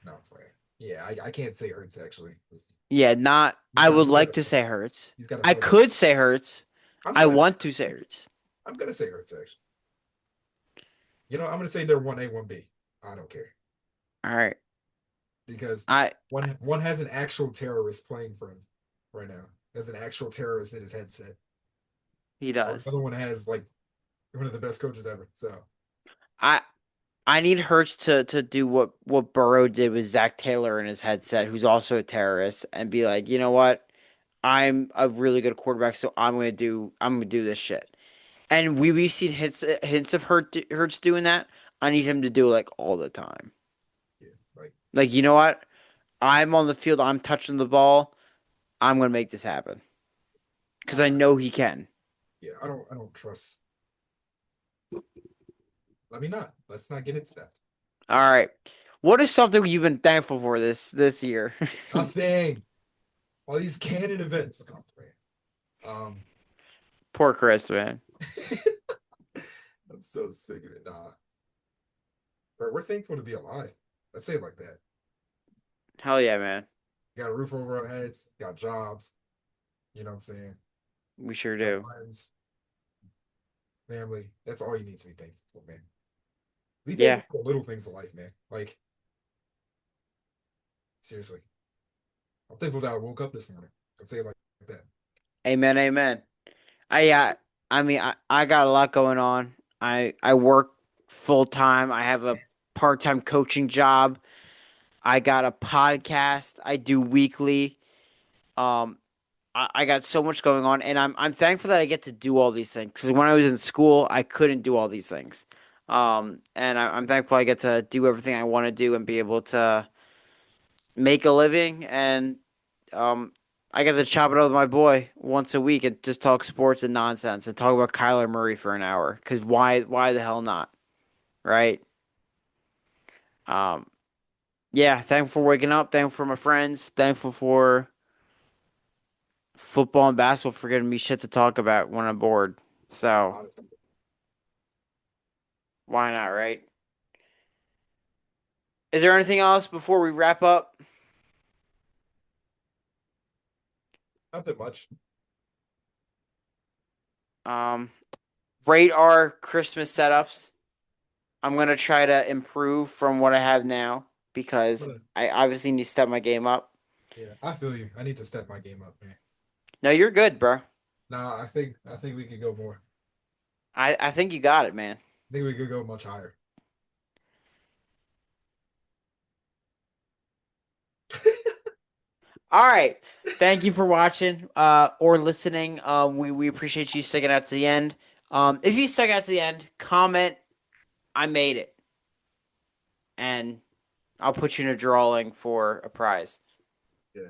[SPEAKER 2] No, I'm playing. Yeah, I can't say Hurts actually.
[SPEAKER 1] Yeah, not.
[SPEAKER 2] He's
[SPEAKER 1] I
[SPEAKER 2] got
[SPEAKER 1] would
[SPEAKER 2] he's got
[SPEAKER 1] like
[SPEAKER 2] to
[SPEAKER 1] to say Hurts.
[SPEAKER 2] he's got to
[SPEAKER 1] I
[SPEAKER 2] throw that.
[SPEAKER 1] could say Hurts.
[SPEAKER 2] I'm
[SPEAKER 1] I
[SPEAKER 2] gonna say
[SPEAKER 1] want to say Hurts.
[SPEAKER 2] I'm gonna say Hurts actually. You know, I'm gonna say they're 1A, 1B. I don't care.
[SPEAKER 1] All right.
[SPEAKER 2] Because
[SPEAKER 1] I
[SPEAKER 2] one has an actual terrorist playing for him right now. Has an actual terrorist in his headset.
[SPEAKER 1] He
[SPEAKER 2] While the
[SPEAKER 1] does.
[SPEAKER 2] other one has like one of the best coaches ever. So
[SPEAKER 1] I I need Hurts to do what Burrow did with Zach Taylor in his headset, who's also a terrorist, and be like, you know what? I'm a really good quarterback, so I'm gonna do this shit. And we've seen hints of Hurts doing that. I need him to do it like all the time.
[SPEAKER 2] yeah, like
[SPEAKER 1] Like, you know what? I'm on the field. I'm touching the ball. I'm gonna make this happen because I
[SPEAKER 2] uh,
[SPEAKER 1] know he can.
[SPEAKER 2] yeah, I don't trust. Let me not. Let's not get into that.
[SPEAKER 1] All right. What is something you've been thankful for this year?
[SPEAKER 2] Nothing. All these canon events. Oh, man.
[SPEAKER 1] Poor Chris, man.
[SPEAKER 2] I'm so sick of it. Nah. Bro, we're thankful to be alive. Let's say it like that.
[SPEAKER 1] Hell yeah, man.
[SPEAKER 2] Got a roof over our heads, got jobs, you know what I'm saying?
[SPEAKER 1] We sure
[SPEAKER 2] Got
[SPEAKER 1] do.
[SPEAKER 2] friends, family. That's all you need to be thankful for, man. Be
[SPEAKER 1] Yeah.
[SPEAKER 2] thankful for the little things in life, man. Like, seriously. I'm thankful that I woke up this morning. I'd say it like that.
[SPEAKER 1] Amen. Amen. I I got a lot going on. I work full time. I have a part time coaching job. I got a podcast I do weekly. Um, I got so much going on, and I'm thankful that I get to do all these things. Because when I was in school, I couldn't do all these things. And I'm thankful I get to do everything I want to do and be able to make a living. And um, I get to chop it up with my boy once a week and just talk sports and nonsense and talk about Kyler Murray for an hour. Because why the hell not, right? Um, yeah, thankful for waking up. Thankful for my friends. Thankful football and basketball for giving me shit to talk about when I'm bored. So
[SPEAKER 2] Honestly.
[SPEAKER 1] why not, right? Is there anything else before we wrap up?
[SPEAKER 2] Not that much.
[SPEAKER 1] Um, Rate our Christmas setups. I'm gonna try to improve from what I have now because
[SPEAKER 2] But,
[SPEAKER 1] I obviously need to step my game up.
[SPEAKER 2] yeah, I feel you. I need to step my game up, man.
[SPEAKER 1] No, you're good, bro.
[SPEAKER 2] Nah, I think we could go more.
[SPEAKER 1] I think you got it, man.
[SPEAKER 2] I think we could go much higher.
[SPEAKER 1] All right. Thank you for watching or listening. We appreciate you sticking out to the end. If you stuck out to the end, comment I made it, and I'll put you in a drawing for a prize.
[SPEAKER 2] Yeah.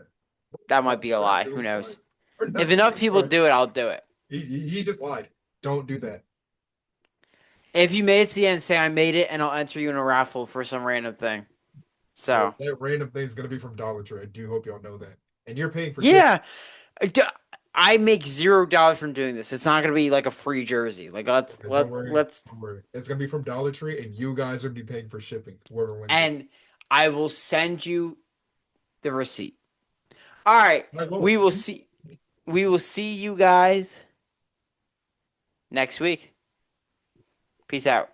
[SPEAKER 1] That might
[SPEAKER 2] No,
[SPEAKER 1] be a
[SPEAKER 2] we're not
[SPEAKER 1] lie. Who
[SPEAKER 2] doing
[SPEAKER 1] knows?
[SPEAKER 2] fine. We're
[SPEAKER 1] If
[SPEAKER 2] not
[SPEAKER 1] enough
[SPEAKER 2] doing
[SPEAKER 1] people
[SPEAKER 2] fine.
[SPEAKER 1] do it, I'll do it.
[SPEAKER 2] He just lied. Don't do that.
[SPEAKER 1] If you made it to the end, say I made it, and I'll enter you in a raffle for some random thing.
[SPEAKER 2] Well,
[SPEAKER 1] So
[SPEAKER 2] that random thing is gonna be from Dollar Tree. I do hope y'all know that. And you're paying for ship.
[SPEAKER 1] yeah, I make $0 from doing this. It's not gonna be like a free jersey. Like
[SPEAKER 2] Okay, don't worry.
[SPEAKER 1] let's
[SPEAKER 2] Don't worry. It's gonna be from Dollar Tree, and you guys are gonna be paying for shipping. Whoever wins it.
[SPEAKER 1] and I will send you the receipt. All right,
[SPEAKER 2] I
[SPEAKER 1] we
[SPEAKER 2] won't.
[SPEAKER 1] will see. We will see you guys next week. Peace out.